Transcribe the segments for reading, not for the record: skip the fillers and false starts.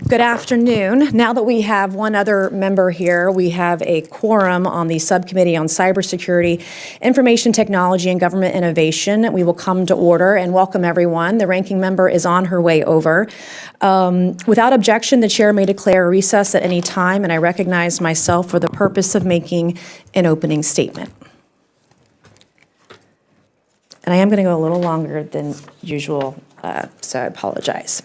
Good afternoon. Now that we have one other member here, we have a quorum on the Subcommittee on Cybersecurity, Information Technology, and Government Innovation. We will come to order and welcome everyone. The ranking member is on her way over. Without objection, the chair may declare a recess at any time, and I recognize myself for the purpose of making an opening statement. And I am going to go a little longer than usual, so I apologize.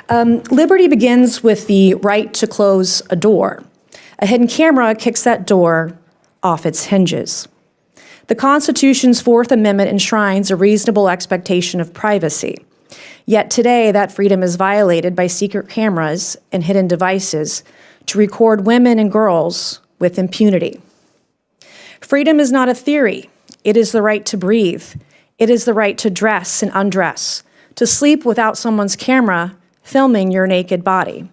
Liberty begins with the right to close a door. A hidden camera kicks that door off its hinges. The Constitution's Fourth Amendment enshrines a reasonable expectation of privacy. Yet today, that freedom is violated by secret cameras and hidden devices to record women and girls with impunity. Freedom is not a theory. It is the right to breathe. It is the right to dress and undress, to sleep without someone's camera filming your naked body.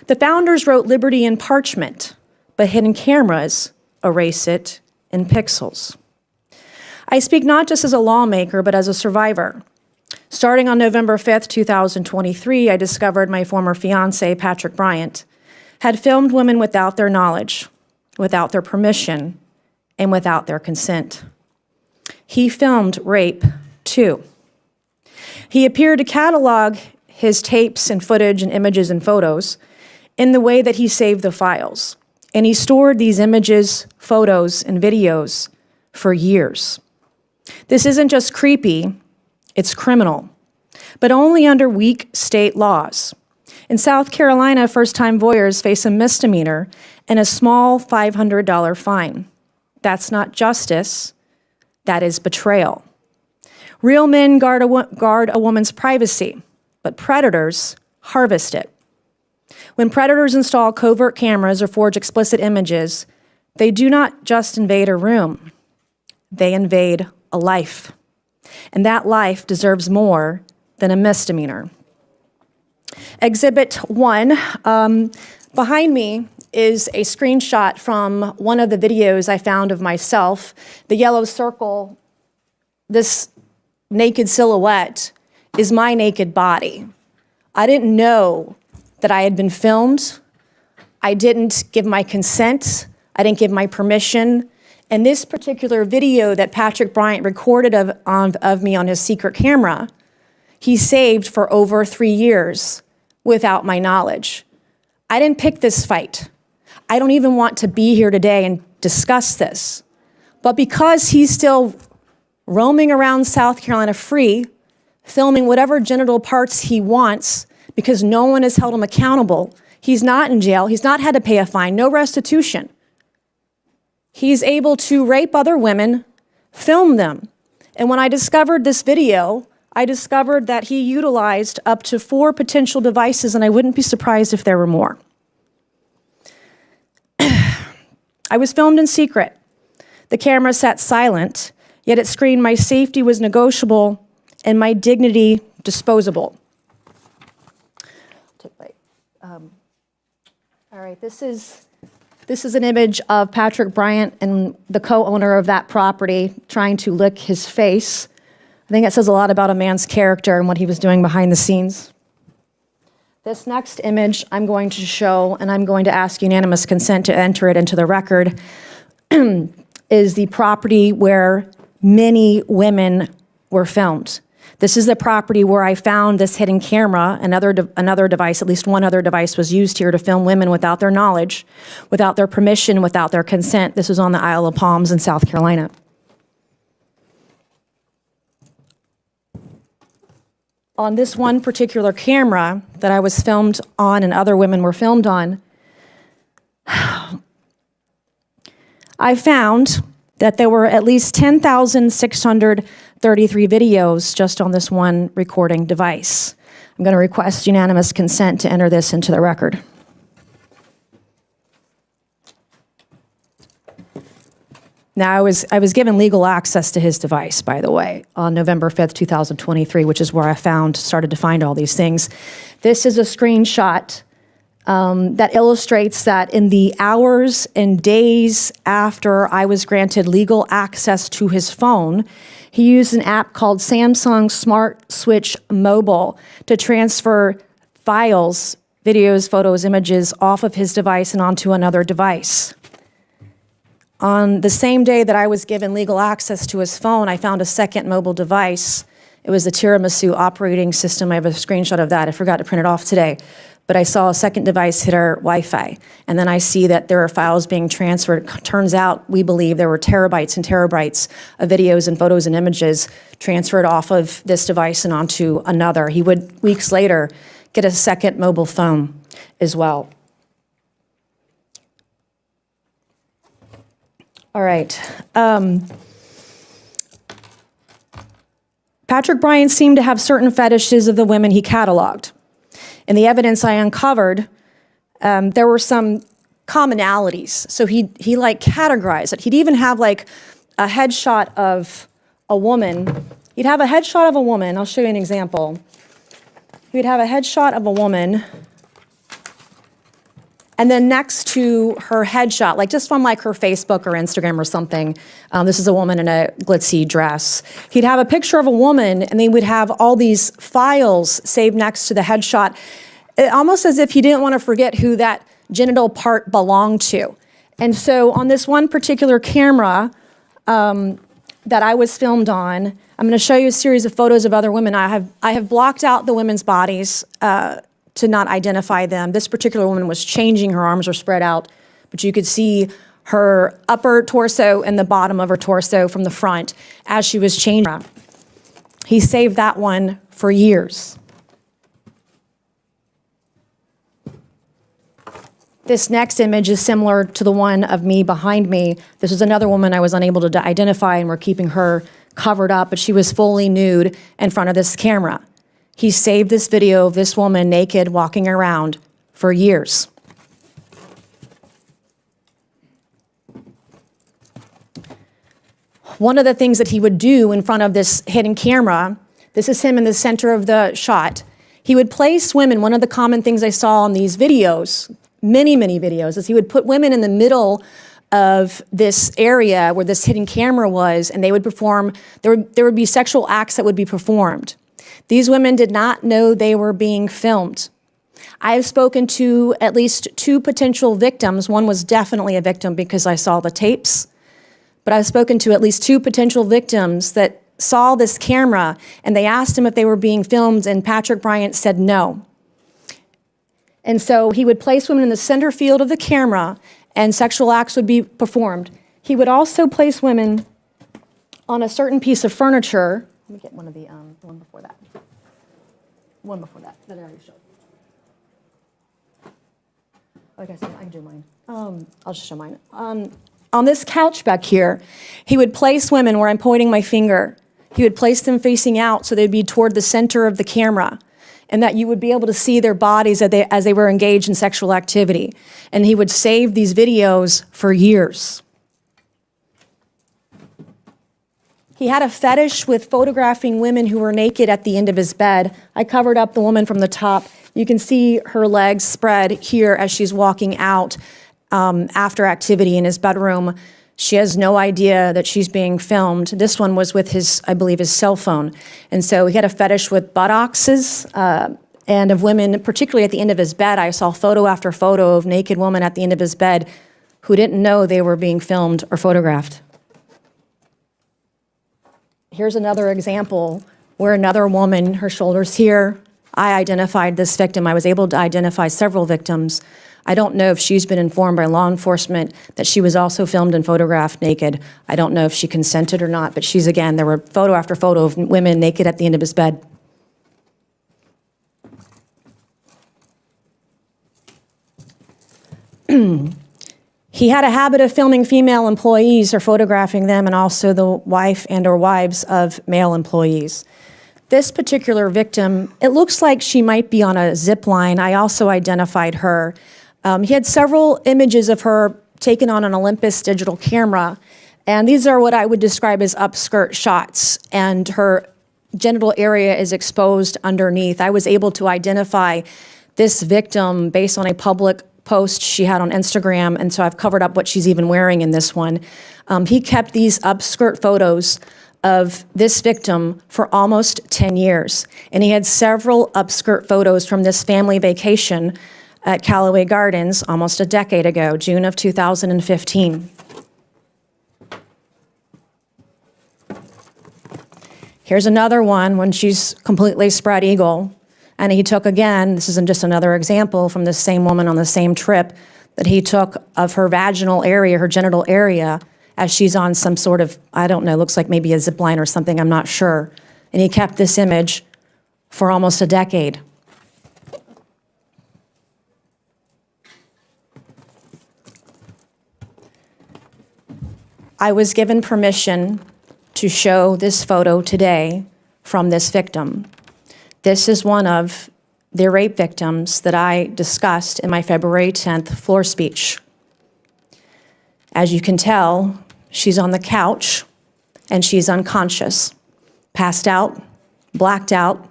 The founders wrote liberty in parchment, but hidden cameras erase it in pixels. I speak not just as a lawmaker, but as a survivor. Starting on November 5th, 2023, I discovered my former fiancé, Patrick Bryant, had filmed women without their knowledge, without their permission, and without their consent. He filmed rape, too. He appeared to catalog his tapes and footage and images and photos in the way that he saved the files. And he stored these images, photos, and videos for years. This isn't just creepy, it's criminal, but only under weak state laws. In South Carolina, first-time voyeurs face a misdemeanor and a small $500 fine. That's not justice, that is betrayal. Real men guard a woman's privacy, but predators harvest it. When predators install covert cameras or forge explicit images, they do not just invade a room, they invade a life. And that life deserves more than a misdemeanor. Exhibit 1, behind me is a screenshot from one of the videos I found of myself. The yellow circle, this naked silhouette, is my naked body. I didn't know that I had been filmed. I didn't give my consent. I didn't give my permission. And this particular video that Patrick Bryant recorded of me on his secret camera, he saved for over 3 years without my knowledge. I didn't pick this fight. I don't even want to be here today and discuss this. But because he's still roaming around South Carolina free, filming whatever genital parts he wants because no one has held him accountable, he's not in jail, he's not had to pay a fine, no restitution. He's able to rape other women, film them. And when I discovered this video, I discovered that he utilized up to 4 potential devices, and I wouldn't be surprised if there were more. I was filmed in secret. The camera sat silent, yet it screamed my safety was negotiable and my dignity disposable. All right, this is an image of Patrick Bryant and the co-owner of that property trying to lick his face. I think that says a lot about a man's character and what he was doing behind the scenes. This next image I'm going to show, and I'm going to ask unanimous consent to enter it into the record, is the property where many women were filmed. This is the property where I found this hidden camera. Another device, at least one other device was used here to film women without their knowledge, without their permission, without their consent. This was on the Isle of Palms in South Carolina. On this one particular camera that I was filmed on and other women were filmed on, I found that there were at least 10,633 videos just on this one recording device. I'm going to request unanimous consent to enter this into the record. Now, I was given legal access to his device, by the way, on November 5th, 2023, which is where I started to find all these things. This is a screenshot that illustrates that in the hours and days after I was granted legal access to his phone, he used an app called Samsung Smart Switch Mobile to transfer files videos, photos, images off of his device and onto another device. On the same day that I was given legal access to his phone, I found a second mobile device. It was the Tiramisu operating system. I have a screenshot of that. I forgot to print it off today. But I saw a second device hit our Wi-Fi. And then I see that there are files being transferred. Turns out, we believe there were terabytes and terabytes of videos and photos and images transferred off of this device and onto another. He would, weeks later, get a second mobile phone as well. All right. Patrick Bryant seemed to have certain fetishes of the women he cataloged. In the evidence I uncovered, there were some commonalities. So he like categorized it. He'd even have like a headshot of a woman. He'd have a headshot of a woman. I'll show you an example. He'd have a headshot of a woman, and then next to her headshot, like just from like her Facebook or Instagram or something, this is a woman in a glitzy dress. He'd have a picture of a woman, and they would have all these files saved next to the headshot, almost as if he didn't want to forget who that genital part belonged to. And so on this one particular camera that I was filmed on, I'm going to show you a series of photos of other women. I have blocked out the women's bodies to not identify them. This particular woman was changing, her arms were spread out, but you could see her upper torso and the bottom of her torso from the front as she was changing. He saved that one for years. This next image is similar to the one of me behind me. This is another woman I was unable to identify, and we're keeping her covered up, but she was fully nude in front of this camera. He saved this video of this woman naked walking around for years. One of the things that he would do in front of this hidden camera, this is him in the center of the shot, he would place women. One of the common things I saw in these videos, many videos, is he would put women in the middle of this area where this hidden camera was, and they would perform, there would be sexual acts that would be performed. These women did not know they were being filmed. I have spoken to at least 2 potential victims. One was definitely a victim because I saw the tapes, but I've spoken to at least 2 potential victims that saw this camera, and they asked him if they were being filmed, and Patrick Bryant said no. And so he would place women in the center field of the camera, and sexual acts would be performed. He would also place women on a certain piece of furniture. Let me get one of the one before that. One before that I already showed. Like I said, I can do mine. I'll just show mine. On this couch back here, he would place women where I'm pointing my finger. He would place them facing out so they'd be toward the center of the camera, and that you would be able to see their bodies as they were engaged in sexual activity. And he would save these videos for years. He had a fetish with photographing women who were naked at the end of his bed. I covered up the woman from the top. You can see her legs spread here as she's walking out after activity in his bedroom. She has no idea that she's being filmed. This one was with his, I believe, his cell phone. And so he had a fetish with buttocks and of women, particularly at the end of his bed. I saw photo after photo of naked women at the end of his bed who didn't know they were being filmed or photographed. Here's another example where another woman, her shoulders here, I identified this victim. I was able to identify several victims. I don't know if she's been informed by law enforcement that she was also filmed and photographed naked. I don't know if she consented or not, but she's, again, there were photo after photo of women naked at the end of his bed. He had a habit of filming female employees or photographing them, and also the wife and or wives of male employees. This particular victim, it looks like she might be on a zip line. I also identified her. He had several images of her taken on an Olympus digital camera, and these are what I would describe as upskirt shots, and her genital area is exposed underneath. I was able to identify this victim based on a public post she had on Instagram, and so I've covered up what she's even wearing in this one. He kept these upskirt photos of this victim for almost 10 years, and he had several upskirt photos from this family vacation at Callaway Gardens almost a decade ago, June of 2015. Here's another one when she's completely spread eagle. And he took again, this isn't just another example from the same woman on the same trip, that he took of her vaginal area, her genital area, as she's on some sort of, I don't know, looks like maybe a zip line or something, I'm not sure. And he kept this image for almost a decade. I was given permission to show this photo today from this victim. This is one of the rape victims that I discussed in my February 10th floor speech. As you can tell, she's on the couch and she's unconscious, passed out, blacked out.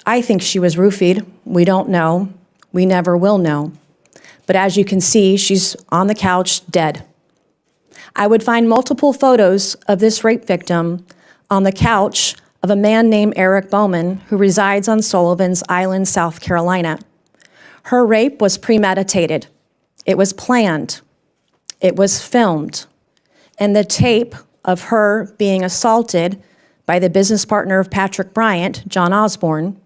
I think she was roofied. We don't know. We never will know. But as you can see, she's on the couch, dead. I would find multiple photos of this rape victim on the couch of a man named Eric Bowman who resides on Sullivan's Island, South Carolina. Her rape was premeditated. It was planned. It was filmed. And the tape of her being assaulted by the business partner of Patrick Bryant, John Osborne,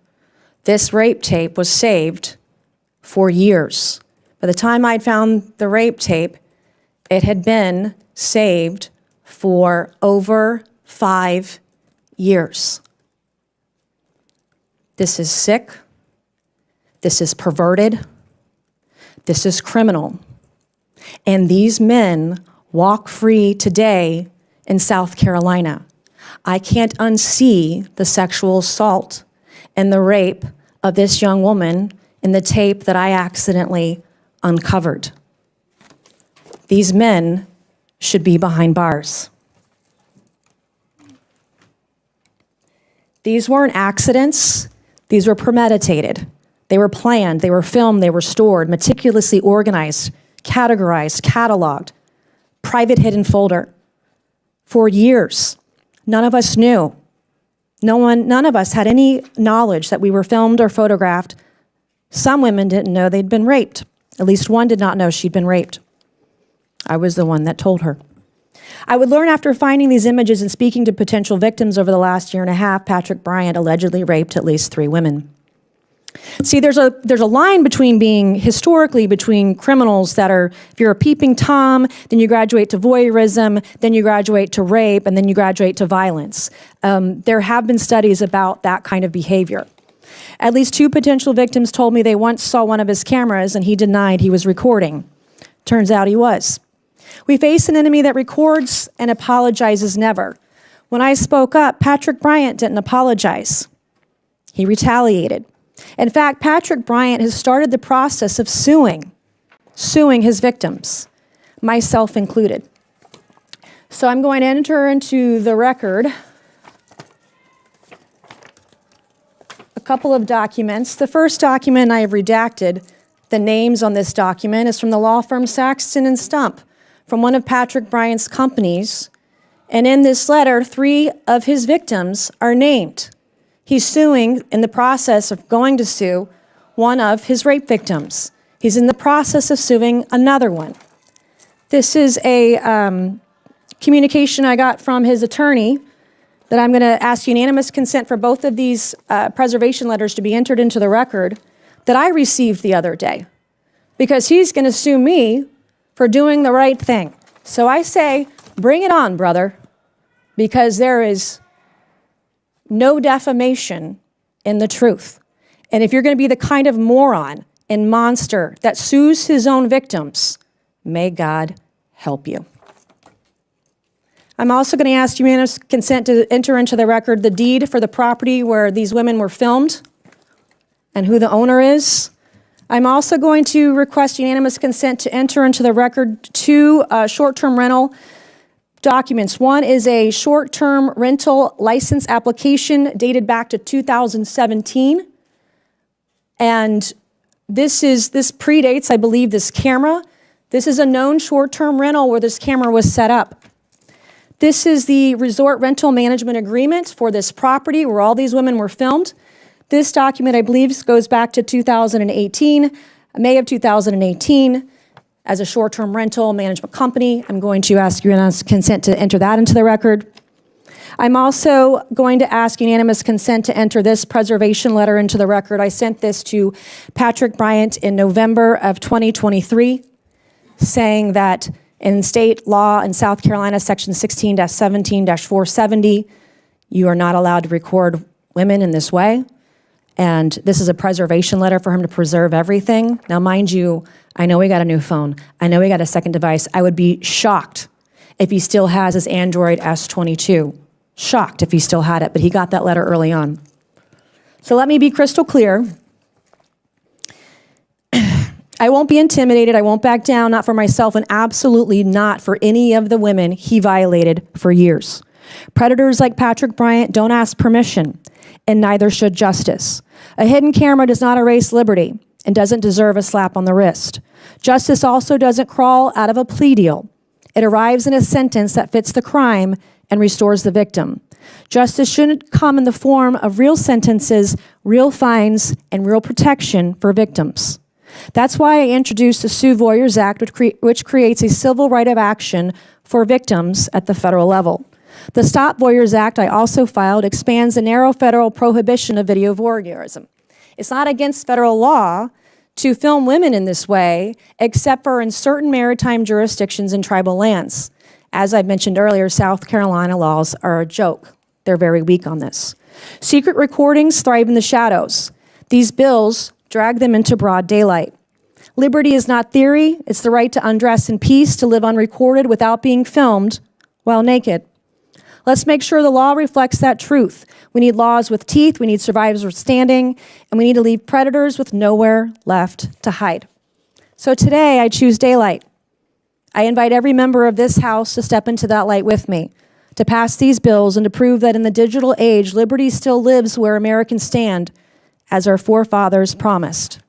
this rape tape was saved for years. By the time I'd found the rape tape, it had been saved for over 5 years. This is sick. This is perverted. This is criminal. And these men walk free today in South Carolina. I can't unsee the sexual assault and the rape of this young woman in the tape that I accidentally uncovered. These men should be behind bars. These weren't accidents. These were premeditated. They were planned, they were filmed, they were stored, meticulously organized, categorized, cataloged, private hidden folder. For years, none of us knew. None of us had any knowledge that we were filmed or photographed. Some women didn't know they'd been raped. At least one did not know she'd been raped. I was the one that told her. I would learn after finding these images and speaking to potential victims over the last year and a half, Patrick Bryant allegedly raped at least 3 women. See, there's a line historically between criminals that are, if you're a peeping Tom, then you graduate to voyeurism, then you graduate to rape, and then you graduate to violence. There have been studies about that kind of behavior. At least 2 potential victims told me they once saw one of his cameras and he denied he was recording. Turns out he was. We face an enemy that records and apologizes never. When I spoke up, Patrick Bryant didn't apologize. He retaliated. In fact, Patrick Bryant has started the process of suing his victims, myself included. So I'm going to enter into the record a couple of documents. The first document I have redacted. The names on this document is from the law firm Saxton and Stump, from one of Patrick Bryant's companies. And in this letter, 3 of his victims are named. He's suing, in the process of going to sue, one of his rape victims. He's in the process of suing another one. This is a communication I got from his attorney that I'm going to ask unanimous consent for both of these preservation letters to be entered into the record that I received the other day, because he's going to sue me for doing the right thing. So I say, bring it on, brother, because there is no defamation in the truth. And if you're going to be the kind of moron and monster that sues his own victims, may God help you. I'm also going to ask unanimous consent to enter into the record the deed for the property where these women were filmed and who the owner is. I'm also going to request unanimous consent to enter into the record 2 short-term rental documents. One is a short-term rental license application dated back to 2017. And this predates, I believe, this camera. This is a known short-term rental where this camera was set up. This is the resort rental management agreement for this property where all these women were filmed. This document, I believe, goes back to 2018. May of 2018, as a short-term rental management company, I'm going to ask unanimous consent to enter that into the record. I'm also going to ask unanimous consent to enter this preservation letter into the record. I sent this to Patrick Bryant in November of 2023, saying that in state law in South Carolina, section 16-17-470, you are not allowed to record women in this way. And this is a preservation letter for him to preserve everything. Now, mind you, I know he got a new phone. I know he got a second device. I would be shocked if he still has his Android S22. Shocked if he still had it, but he got that letter early on. So let me be crystal clear. I won't be intimidated. I won't back down, not for myself, and absolutely not for any of the women he violated for years. Predators like Patrick Bryant don't ask permission, and neither should justice. A hidden camera does not erase liberty and doesn't deserve a slap on the wrist. Justice also doesn't crawl out of a plea deal. It arrives in a sentence that fits the crime and restores the victim. Justice shouldn't come in the form of real sentences, real fines, and real protection for victims. That's why I introduced the Sue Voyers Act, which creates a civil right of action for victims at the federal level. The Stop Voyeurs Act I also filed expands the narrow federal prohibition of video voyeurism. It's not against federal law to film women in this way, except for in certain maritime jurisdictions and tribal lands. As I mentioned earlier, South Carolina laws are a joke. They're very weak on this. Secret recordings thrive in the shadows. These bills drag them into broad daylight. Liberty is not theory. It's the right to undress in peace, to live unrecorded without being filmed while naked. Let's make sure the law reflects that truth. We need laws with teeth, we need survivors with standing, and we need to leave predators with nowhere left to hide. So today, I choose daylight. I invite every member of this House to step into that light with me, to pass these bills and to prove that in the digital age, liberty still lives where Americans stand, as our forefathers promised.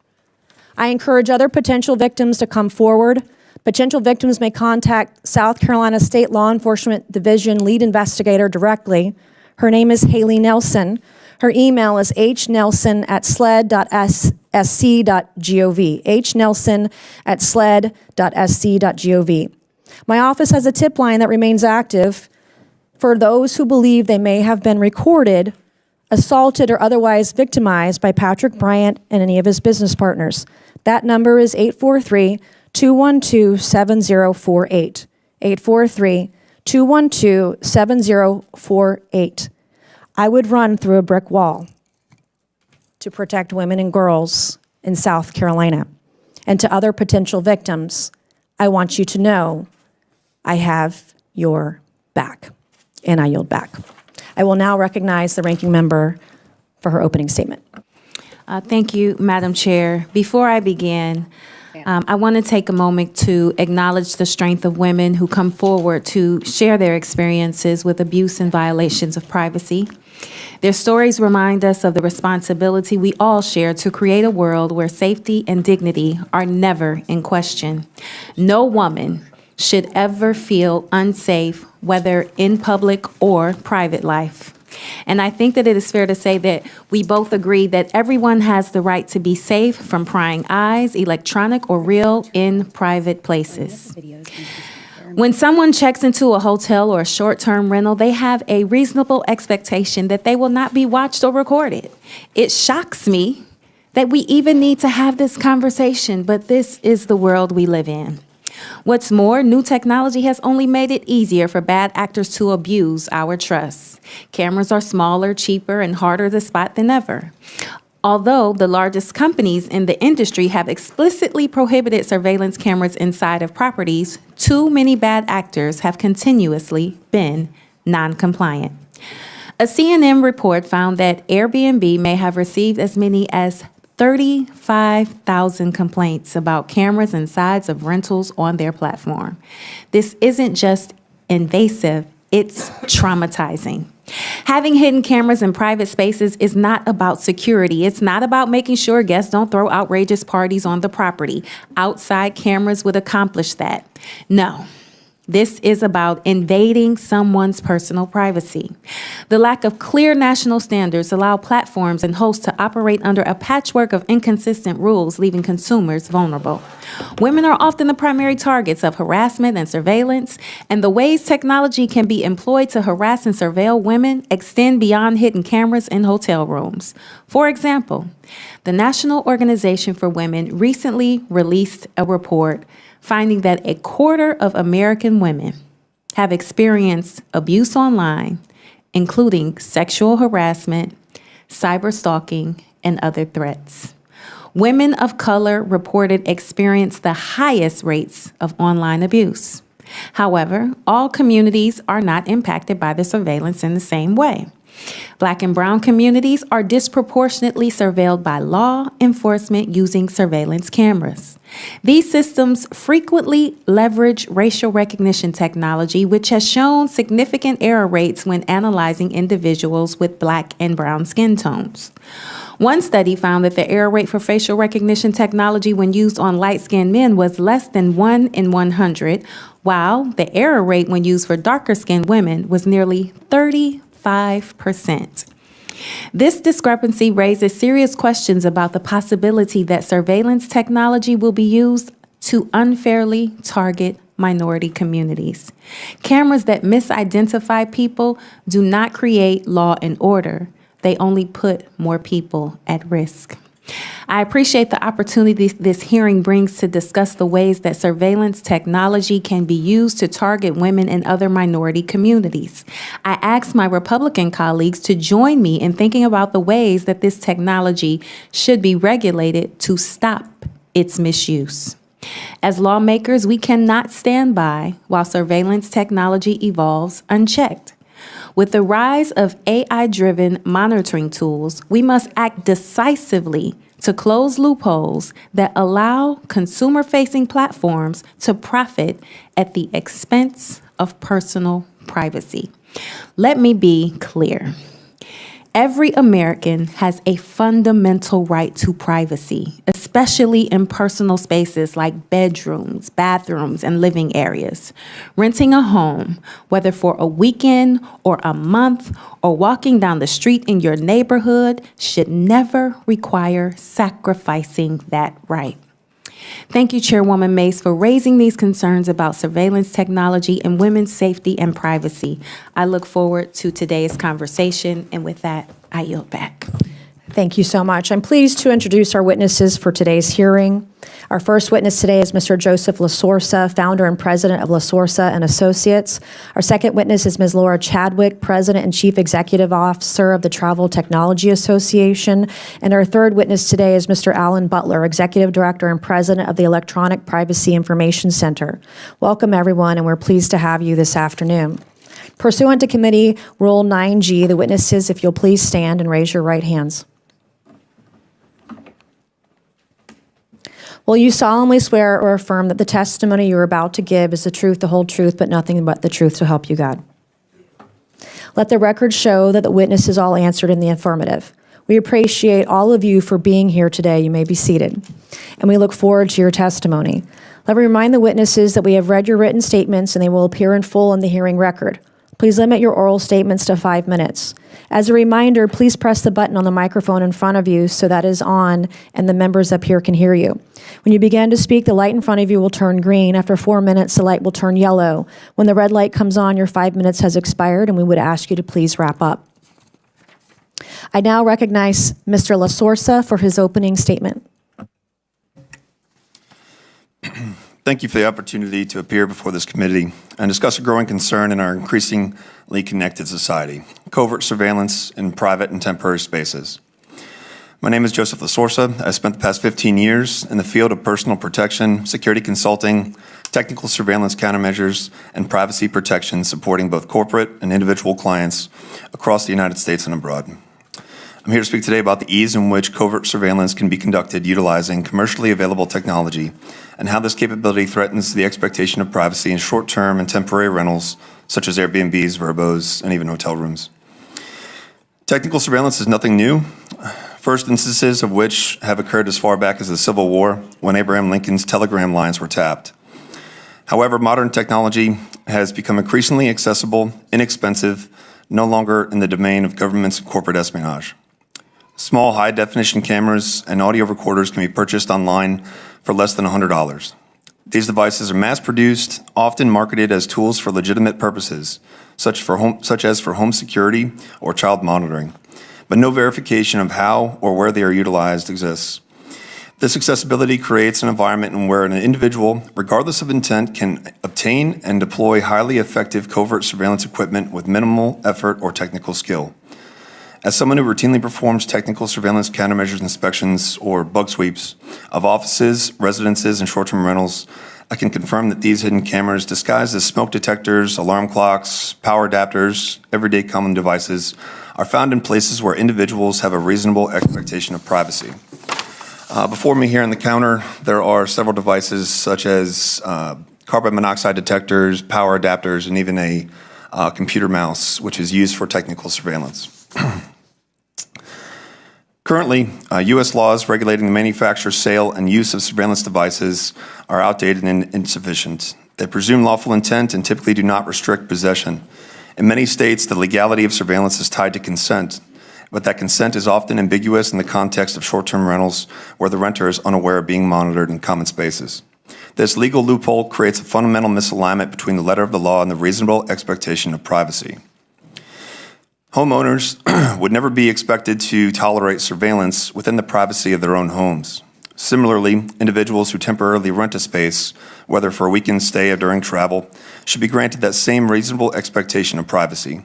I encourage other potential victims to come forward. Potential victims may contact South Carolina State Law Enforcement Division lead investigator directly. Her name is Haley Nelson. Her email is hnelson@sled.sc.gov, hnelson@sled.sc.gov. My office has a tip line that remains active for those who believe they may have been recorded, assaulted, or otherwise victimized by Patrick Bryant and any of his business partners. That number is 843-212-7048, 843-212-7048. I would run through a brick wall to protect women and girls in South Carolina. And to other potential victims, I want you to know I have your back, and I yield back. I will now recognize the ranking member for her opening statement. Thank you, Madam Chair. Before I begin, I want to take a moment to acknowledge the strength of women who come forward to share their experiences with abuse and violations of privacy. Their stories remind us of the responsibility we all share to create a world where safety and dignity are never in question. No woman should ever feel unsafe, whether in public or private life. And I think that it is fair to say that we both agree that everyone has the right to be safe from prying eyes, electronic or real, in private places. When someone checks into a hotel or a short-term rental, they have a reasonable expectation that they will not be watched or recorded. It shocks me that we even need to have this conversation, but this is the world we live in. What's more, new technology has only made it easier for bad actors to abuse our trust. Cameras are smaller, cheaper, and harder to spot than ever. Although the largest companies in the industry have explicitly prohibited surveillance cameras inside of properties, too many bad actors have continuously been non-compliant. A CNN report found that Airbnb may have received as many as 35,000 complaints about cameras inside of rentals on their platform. This isn't just invasive, it's traumatizing. Having hidden cameras in private spaces is not about security. It's not about making sure guests don't throw outrageous parties on the property. Outside cameras would accomplish that. No. This is about invading someone's personal privacy. The lack of clear national standards allow platforms and hosts to operate under a patchwork of inconsistent rules, leaving consumers vulnerable. Women are often the primary targets of harassment and surveillance, and the ways technology can be employed to harass and surveil women extend beyond hidden cameras in hotel rooms. For example, the National Organization for Women recently released a report finding that a quarter of American women have experienced abuse online, including sexual harassment, cyberstalking, and other threats. Women of color reported experienced the highest rates of online abuse. However, all communities are not impacted by the surveillance in the same way. Black and brown communities are disproportionately surveilled by law enforcement using surveillance cameras. These systems frequently leverage racial recognition technology, which has shown significant error rates when analyzing individuals with black and brown skin tones. One study found that the error rate for facial recognition technology when used on light-skinned men was less than 1 in 100, while the error rate when used for darker-skinned women was nearly 35%. This discrepancy raises serious questions about the possibility that surveillance technology will be used to unfairly target minority communities. Cameras that misidentify people do not create law and order. They only put more people at risk. I appreciate the opportunity this hearing brings to discuss the ways that surveillance technology can be used to target women and other minority communities. I asked my Republican colleagues to join me in thinking about the ways that this technology should be regulated to stop its misuse. As lawmakers, we cannot stand by while surveillance technology evolves unchecked. With the rise of AI-driven monitoring tools, we must act decisively to close loopholes that allow consumer-facing platforms to profit at the expense of personal privacy. Let me be clear. Every American has a fundamental right to privacy, especially in personal spaces like bedrooms, bathrooms, and living areas. Renting a home, whether for a weekend or a month, or walking down the street in your neighborhood, should never require sacrificing that right. Thank you, Chairwoman Mace, for raising these concerns about surveillance technology and women's safety and privacy. I look forward to today's conversation, and with that, I yield back. Thank you so much. I'm pleased to introduce our witnesses for today's hearing. Our first witness today is Mr. Joseph LaSorsa, founder and president of LaSorsa and Associates. Our second witness is Ms. Laura Chadwick, president and chief executive officer of the Travel Technology Association. And our third witness today is Mr. Alan Butler, executive director and president of the Electronic Privacy Information Center. Welcome, everyone, and we're pleased to have you this afternoon. Pursuant to Committee Rule 9G, the witnesses, if you'll please stand and raise your right hands. Will you solemnly swear or affirm that the testimony you're about to give is the truth, the whole truth, but nothing but the truth to help you God? Let the record show that the witnesses all answered in the affirmative. We appreciate all of you for being here today. You may be seated. And we look forward to your testimony. Let me remind the witnesses that we have read your written statements and they will appear in full in the hearing record. Please limit your oral statements to 5 minutes. As a reminder, please press the button on the microphone in front of you so that is on and the members up here can hear you. When you begin to speak, the light in front of you will turn green. After 4 minutes, the light will turn yellow. When the red light comes on, your 5 minutes has expired and we would ask you to please wrap up. I now recognize Mr. LaSorsa for his opening statement. Thank you for the opportunity to appear before this committee and discuss a growing concern in our increasingly connected society, covert surveillance in private and temporary spaces. My name is Joseph LaSorsa. I spent the past 15 years in the field of personal protection, security consulting, technical surveillance countermeasures, and privacy protection supporting both corporate and individual clients across the United States and abroad. I'm here to speak today about the ease in which covert surveillance can be conducted utilizing commercially available technology and how this capability threatens the expectation of privacy in short-term and temporary rentals such as Airbnbs, Verbos, and even hotel rooms. Technical surveillance is nothing new, first instances of which have occurred as far back as the Civil War when Abraham Lincoln's telegram lines were tapped. However, modern technology has become increasingly accessible, inexpensive, no longer in the domain of governments and corporate espionage. Small high-definition cameras and audio recorders can be purchased online for less than $100. These devices are mass-produced, often marketed as tools for legitimate purposes, such as for home security or child monitoring, but no verification of how or where they are utilized exists. This accessibility creates an environment in where an individual, regardless of intent, can obtain and deploy highly effective covert surveillance equipment with minimal effort or technical skill. As someone who routinely performs technical surveillance countermeasures inspections or bug sweeps of offices, residences, and short-term rentals, I can confirm that these hidden cameras, disguised as smoke detectors, alarm clocks, power adapters, everyday common devices, are found in places where individuals have a reasonable expectation of privacy. Before me here on the counter, there are several devices such as carbon monoxide detectors, power adapters, and even a computer mouse, which is used for technical surveillance. Currently, U.S. laws regulating the manufacture, sale, and use of surveillance devices are outdated and insufficient. They presume lawful intent and typically do not restrict possession. In many states, the legality of surveillance is tied to consent, but that consent is often ambiguous in the context of short-term rentals where the renter is unaware of being monitored in common spaces. This legal loophole creates a fundamental misalignment between the letter of the law and the reasonable expectation of privacy. Homeowners would never be expected to tolerate surveillance within the privacy of their own homes. Similarly, individuals who temporarily rent a space, whether for a weekend stay or during travel, should be granted that same reasonable expectation of privacy.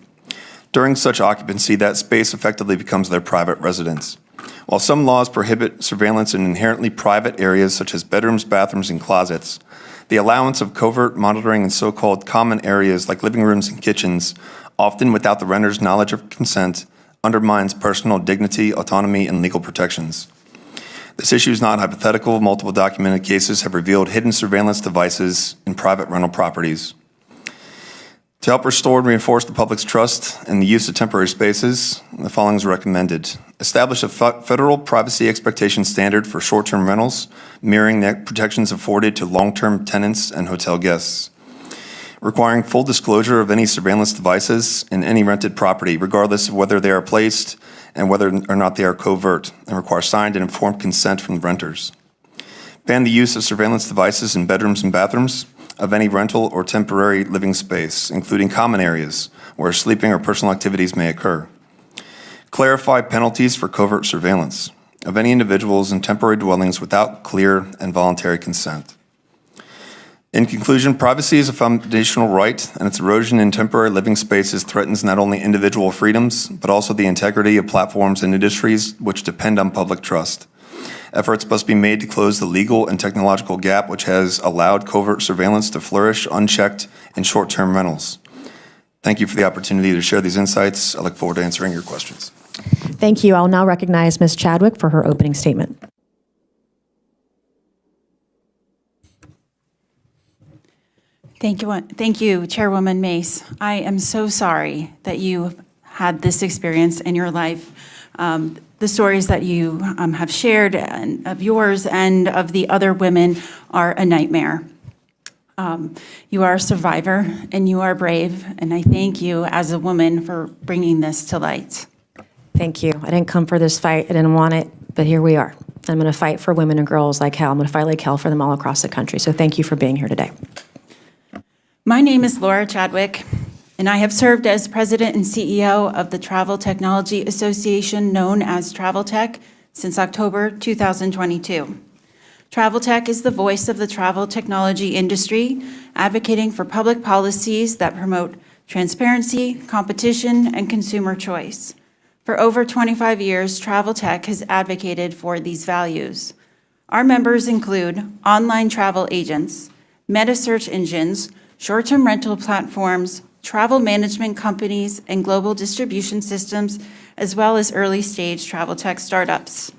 During such occupancy, that space effectively becomes their private residence. While some laws prohibit surveillance in inherently private areas such as bedrooms, bathrooms, and closets, the allowance of covert monitoring in so-called common areas like living rooms and kitchens, often without the renter's knowledge of consent, undermines personal dignity, autonomy, and legal protections. This issue is not hypothetical. Multiple documented cases have revealed hidden surveillance devices in private rental properties. To help restore and reinforce the public's trust in the use of temporary spaces, the following is recommended. Establish a federal privacy expectation standard for short-term rentals, mirroring the protections afforded to long-term tenants and hotel guests. Requiring full disclosure of any surveillance devices in any rented property, regardless of whether they are placed and whether or not they are covert, and require signed and informed consent from the renters. Ban the use of surveillance devices in bedrooms and bathrooms of any rental or temporary living space, including common areas where sleeping or personal activities may occur. Clarify penalties for covert surveillance of any individuals in temporary dwellings without clear and voluntary consent. In conclusion, privacy is a foundational right, and its erosion in temporary living spaces threatens not only individual freedoms, but also the integrity of platforms and industries which depend on public trust. Efforts must be made to close the legal and technological gap which has allowed covert surveillance to flourish unchecked in short-term rentals. Thank you for the opportunity to share these insights. I look forward to answering your questions. Thank you. I'll now recognize Ms. Chadwick for her opening statement. Thank you, Chairwoman Mace. I am so sorry that you had this experience in your life. The stories that you have shared and of yours and of the other women are a nightmare. You are a survivor and you are brave, and I thank you as a woman for bringing this to light. Thank you. I didn't come for this fight. I didn't want it, but here we are. I'm going to fight for women and girls like hell. I'm going to fight like hell for them all across the country. So thank you for being here today. My name is Laura Chadwick, and I have served as President and CEO of the Travel Technology Association, known as Travel Tech, since October 2022. Travel Tech is the voice of the travel technology industry, advocating for public policies that promote transparency, competition, and consumer choice. For over 25 years, Travel Tech has advocated for these values. Our members include online travel agents, meta search engines, short-term rental platforms, travel management companies, and global distribution systems, as well as early-stage travel tech startups.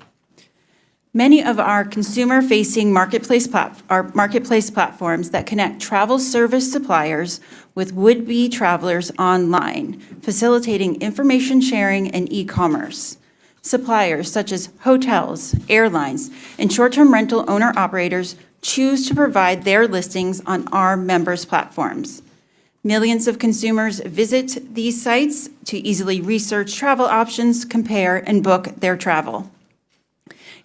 Many of our consumer-facing marketplace platforms that connect travel service suppliers with would-be travelers online, facilitating information sharing and e-commerce. suppliers such as hotels, airlines, and short-term rental owner-operators choose to provide their listings on our members' platforms. Millions of consumers visit these sites to easily research travel options, compare, and book their travel.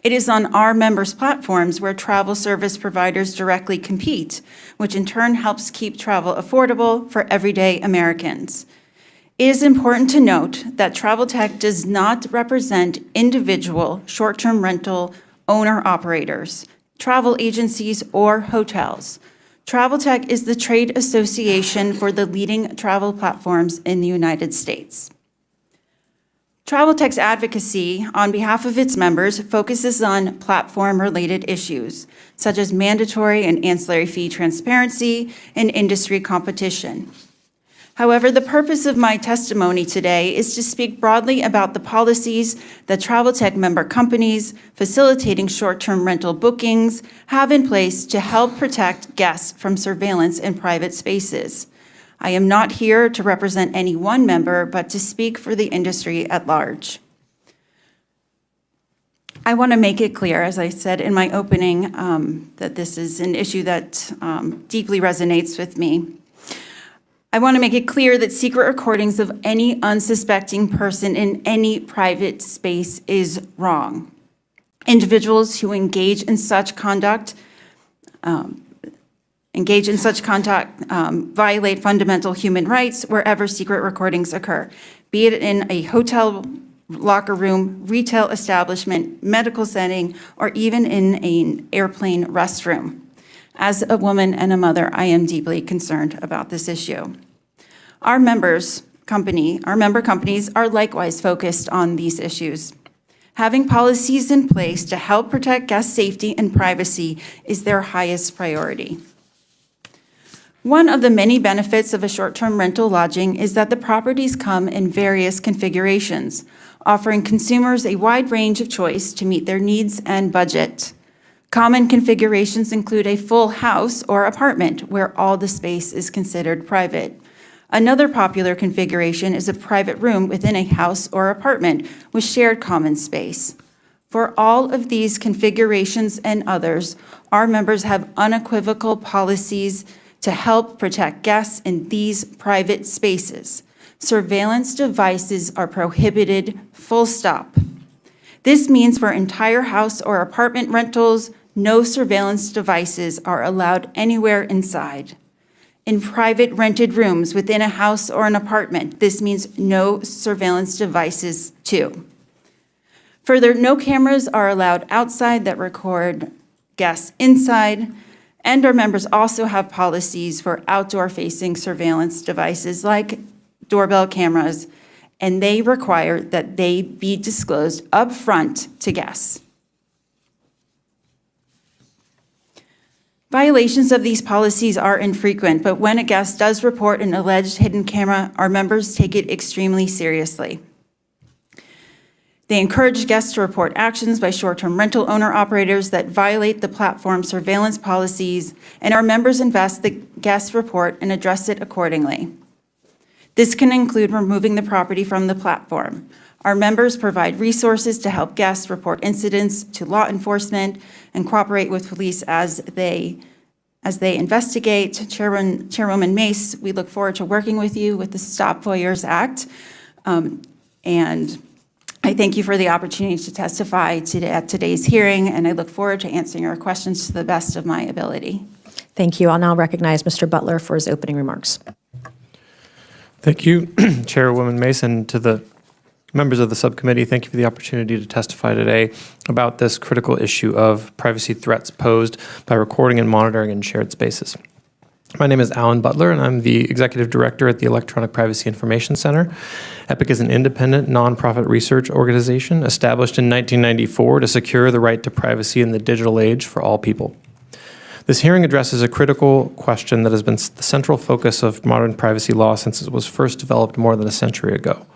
It is on our members' platforms where travel service providers directly compete, which in turn helps keep travel affordable for everyday Americans. It is important to note that Travel Tech does not represent individual short-term rental owner-operators, travel agencies, or hotels. Travel Tech is the trade association for the leading travel platforms in the United States. Travel Tech's advocacy on behalf of its members focuses on platform-related issues, such as mandatory and ancillary fee transparency and industry competition. However, the purpose of my testimony today is to speak broadly about the policies that Travel Tech member companies facilitating short-term rental bookings have in place to help protect guests from surveillance in private spaces. I am not here to represent any one member, but to speak for the industry at large. I want to make it clear, as I said in my opening, that this is an issue that deeply resonates with me. I want to make it clear that secret recordings of any unsuspecting person in any private space is wrong. Individuals who engage in such conduct violate fundamental human rights wherever secret recordings occur, be it in a hotel locker room, retail establishment, medical setting, or even in an airplane restroom. As a woman and a mother, I am deeply concerned about this issue. Our member companies are likewise focused on these issues. Having policies in place to help protect guest safety and privacy is their highest priority. One of the many benefits of a short-term rental lodging is that the properties come in various configurations, offering consumers a wide range of choice to meet their needs and budget. Common configurations include a full house or apartment where all the space is considered private. Another popular configuration is a private room within a house or apartment with shared common space. For all of these configurations and others, our members have unequivocal policies to help protect guests in these private spaces. Surveillance devices are prohibited, full stop. This means for entire house or apartment rentals, no surveillance devices are allowed anywhere inside. In private rented rooms within a house or an apartment, this means no surveillance devices too. Further, no cameras are allowed outside that record guests inside, and our members also have policies for outdoor-facing surveillance devices like doorbell cameras, and they require that they be disclosed upfront to guests. Violations of these policies are infrequent, but when a guest does report an alleged hidden camera, our members take it extremely seriously. They encourage guests to report actions by short-term rental owner-operators that violate the platform surveillance policies, and our members invest the guest report and address it accordingly. This can include removing the property from the platform. Our members provide resources to help guests report incidents to law enforcement and cooperate with police as they investigate. Chairwoman Mace, we look forward to working with you with the Stop Voyeurs Act. And I thank you for the opportunity to testify at today's hearing, and I look forward to answering your questions to the best of my ability. Thank you. I'll now recognize Mr. Butler for his opening remarks. Thank you, Chairwoman Mason. To the members of the subcommittee, thank you for the opportunity to testify today about this critical issue of privacy threats posed by recording and monitoring in shared spaces. My name is Alan Butler, and I'm the Executive Director at the Electronic Privacy Information Center. EPIC is an independent, nonprofit research organization established in 1994 to secure the right to privacy in the digital age for all people. This hearing addresses a critical question that has been the central focus of modern privacy law since it was first developed more than a century ago.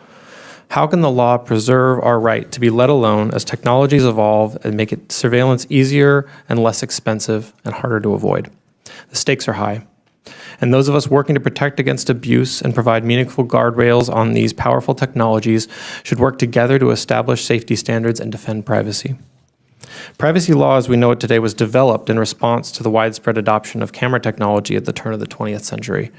How can the law preserve our right to be let alone as technologies evolve and make surveillance easier and less expensive and harder to avoid? The stakes are high. And those of us working to protect against abuse and provide meaningful guardrails on these powerful technologies should work together to establish safety standards and defend privacy. Privacy law as we know it today was developed in response to the widespread adoption of camera technology at the turn of the 20th century.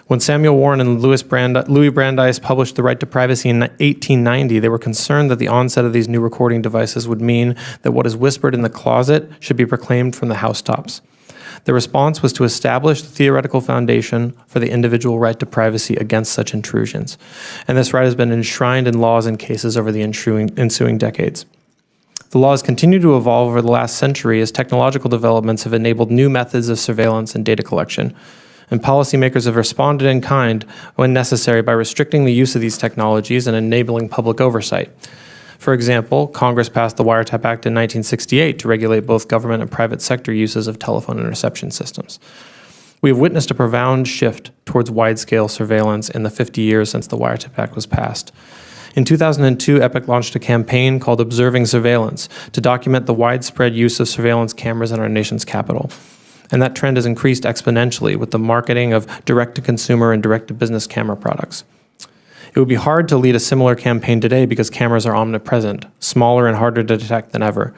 When Samuel Warren and Louis Brandeis published The Right to Privacy in 1890, they were concerned that the onset of these new recording devices would mean that what is whispered in the closet should be proclaimed from the housetops. Their response was to establish the theoretical foundation for the individual right to privacy against such intrusions. And this right has been enshrined in laws and cases over the ensuing decades. The laws continue to evolve over the last century as technological developments have enabled new methods of surveillance and data collection. And policymakers have responded in kind when necessary by restricting the use of these technologies and enabling public oversight. For example, Congress passed the Wiretap Act in 1968 to regulate both government and private sector uses of telephone interception systems. We have witnessed a profound shift towards wide-scale surveillance in the 50 years since the Wiretap Act was passed. In 2002, Epic launched a campaign called Observing Surveillance to document the widespread use of surveillance cameras in our nation's capital. And that trend has increased exponentially with the marketing of direct-to-consumer and direct-to-business camera products. It would be hard to lead a similar campaign today because cameras are omnipresent, smaller and harder to detect than ever.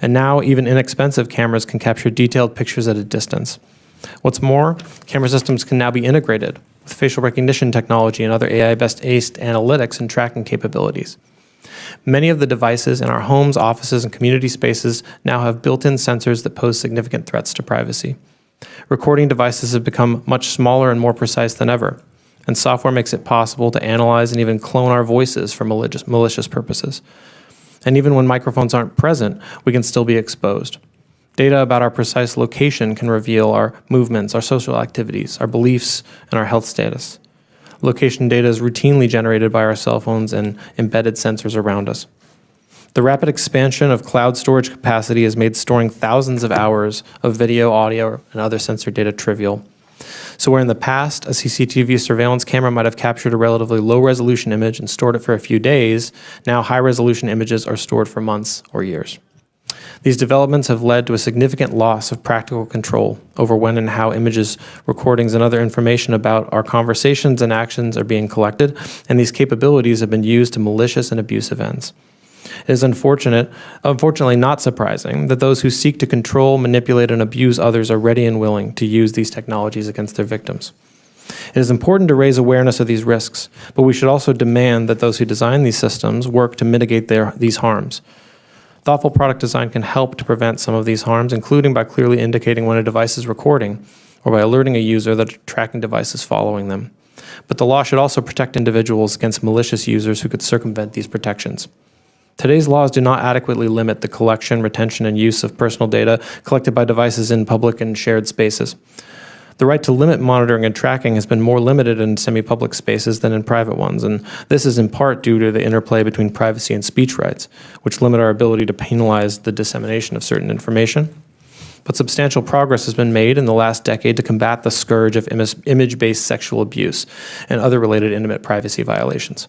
And now, even inexpensive cameras can capture detailed pictures at a distance. What's more, camera systems can now be integrated with facial recognition technology and other AI-based analytics and tracking capabilities. Many of the devices in our homes, offices, and community spaces now have built-in sensors that pose significant threats to privacy. Recording devices have become much smaller and more precise than ever, and software makes it possible to analyze and even clone our voices for malicious purposes. And even when microphones aren't present, we can still be exposed. Data about our precise location can reveal our movements, our social activities, our beliefs, and our health status. Location data is routinely generated by our cell phones and embedded sensors around us. The rapid expansion of cloud storage capacity has made storing thousands of hours of video, audio, and other sensor data trivial. So where in the past, a CCTV surveillance camera might have captured a relatively low-resolution image and stored it for a few days, now high-resolution images are stored for months or years. These developments have led to a significant loss of practical control over when and how images, recordings, and other information about our conversations and actions are being collected, and these capabilities have been used to malicious and abusive ends. It is unfortunately not surprising that those who seek to control, manipulate, and abuse others are ready and willing to use these technologies against their victims. It is important to raise awareness of these risks, but we should also demand that those who design these systems work to mitigate these harms. Thoughtful product design can help to prevent some of these harms, including by clearly indicating when a device is recording or by alerting a user that a tracking device is following them. But the law should also protect individuals against malicious users who could circumvent these protections. Today's laws do not adequately limit the collection, retention, and use of personal data collected by devices in public and shared spaces. The right to limit monitoring and tracking has been more limited in semi-public spaces than in private ones, and this is in part due to the interplay between privacy and speech rights, which limit our ability to penalize the dissemination of certain information. But substantial progress has been made in the last decade to combat the scourge of image-based sexual abuse and other related intimate privacy violations.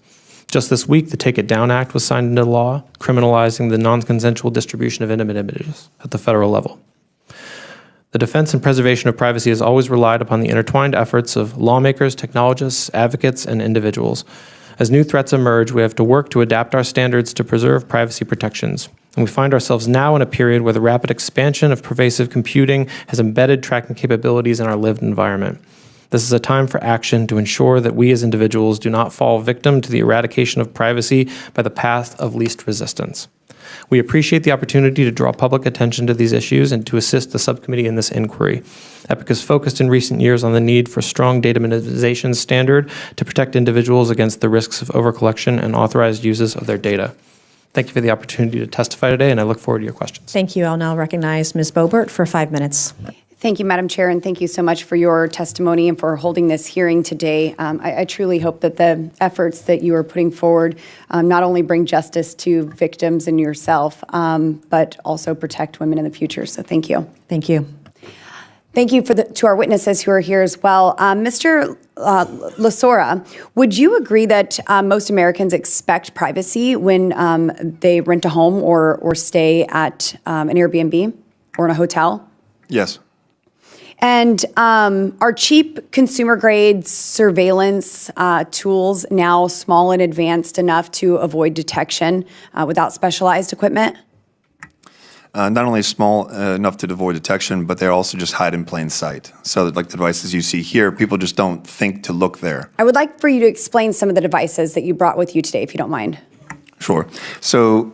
Just this week, the Take It Down Act was signed into law, criminalizing the non-consensual distribution of intimate images at the federal level. The defense and preservation of privacy has always relied upon the intertwined efforts of lawmakers, technologists, advocates, and individuals. As new threats emerge, we have to work to adapt our standards to preserve privacy protections. And we find ourselves now in a period where the rapid expansion of pervasive computing has embedded tracking capabilities in our lived environment. This is a time for action to ensure that we as individuals do not fall victim to the eradication of privacy by the path of least resistance. We appreciate the opportunity to draw public attention to these issues and to assist the subcommittee in this inquiry. EPIC has focused in recent years on the need for strong data minimization standard to protect individuals against the risks of overcollection and authorized uses of their data. Thank you for the opportunity to testify today, and I look forward to your questions. Thank you. I'll now recognize Ms. Boebert for 5 minutes. Thank you, Madam Chair, and thank you so much for your testimony and for holding this hearing today. I truly hope that the efforts that you are putting forward not only bring justice to victims and yourself, but also protect women in the future. So thank you. Thank you. Thank you to our witnesses who are here as well. Mr. LaSorsa, would you agree that most Americans expect privacy when they rent a home or stay at an Airbnb or in a hotel? Yes. And are cheap consumer-grade surveillance tools now small and advanced enough to avoid detection without specialized equipment? Not only small enough to avoid detection, but they're also just hide in plain sight. So like the devices you see here, people just don't think to look there. I would like for you to explain some of the devices that you brought with you today, if you don't mind. Sure. So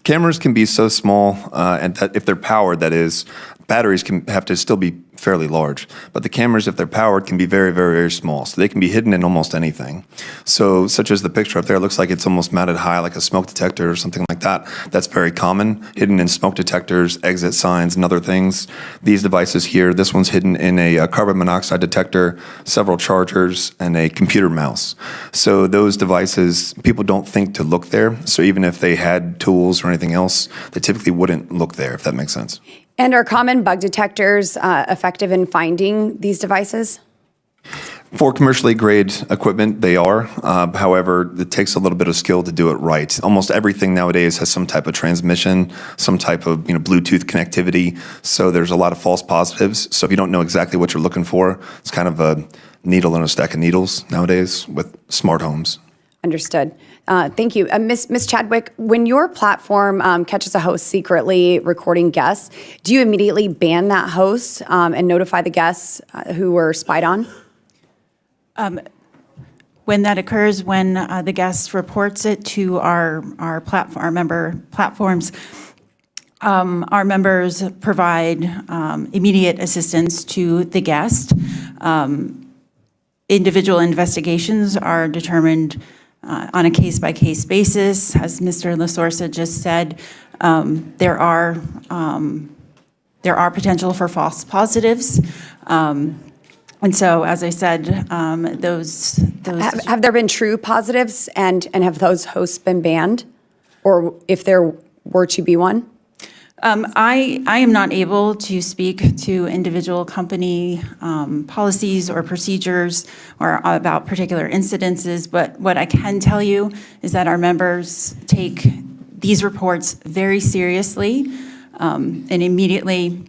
cameras can be so small, and that if they're powered, that is, batteries can have to still be fairly large. But the cameras, if they're powered, can be very, very, very small. So they can be hidden in almost anything. So such as the picture up there, it looks like it's almost mounted high, like a smoke detector or something like that. That's very common, hidden in smoke detectors, exit signs, and other things. These devices here, this one's hidden in a carbon monoxide detector, several chargers, and a computer mouse. So those devices, people don't think to look there. So even if they had tools or anything else, they typically wouldn't look there, if that makes sense. And are common bug detectors effective in finding these devices? For commercially grade equipment, they are. However, it takes a little bit of skill to do it right. Almost everything nowadays has some type of transmission, some type of Bluetooth connectivity. So there's a lot of false positives. So if you don't know exactly what you're looking for, it's kind of a needle in a stack of needles nowadays with smart homes. Understood. Thank you. Ms. Chadwick, when your platform catches a host secretly recording guests, do you immediately ban that host and notify the guests who were spied on? When that occurs, when the guest reports it to our member platforms, our members provide immediate assistance to the guest. Individual investigations are determined on a case-by-case basis. As Mr. LaSorsa just said, there are potential for false positives. And so, as I said, those Have there been true positives, and have those hosts been banned? Or if there were to be one? I am not able to speak to individual company policies or procedures or about particular incidences, but what I can tell you is that our members take these reports very seriously and immediately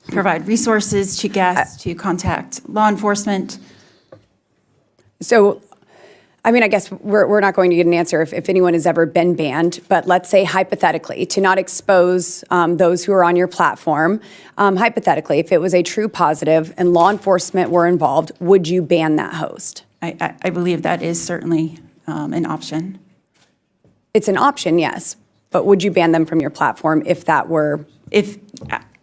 provide resources to guests to contact law enforcement. So, I mean, I guess we're not going to get an answer if anyone has ever been banned, but let's say hypothetically, to not expose those who are on your platform, hypothetically, if it was a true positive and law enforcement were involved, would you ban that host? I believe that is certainly an option. It's an option, yes, but would you ban them from your platform if that were?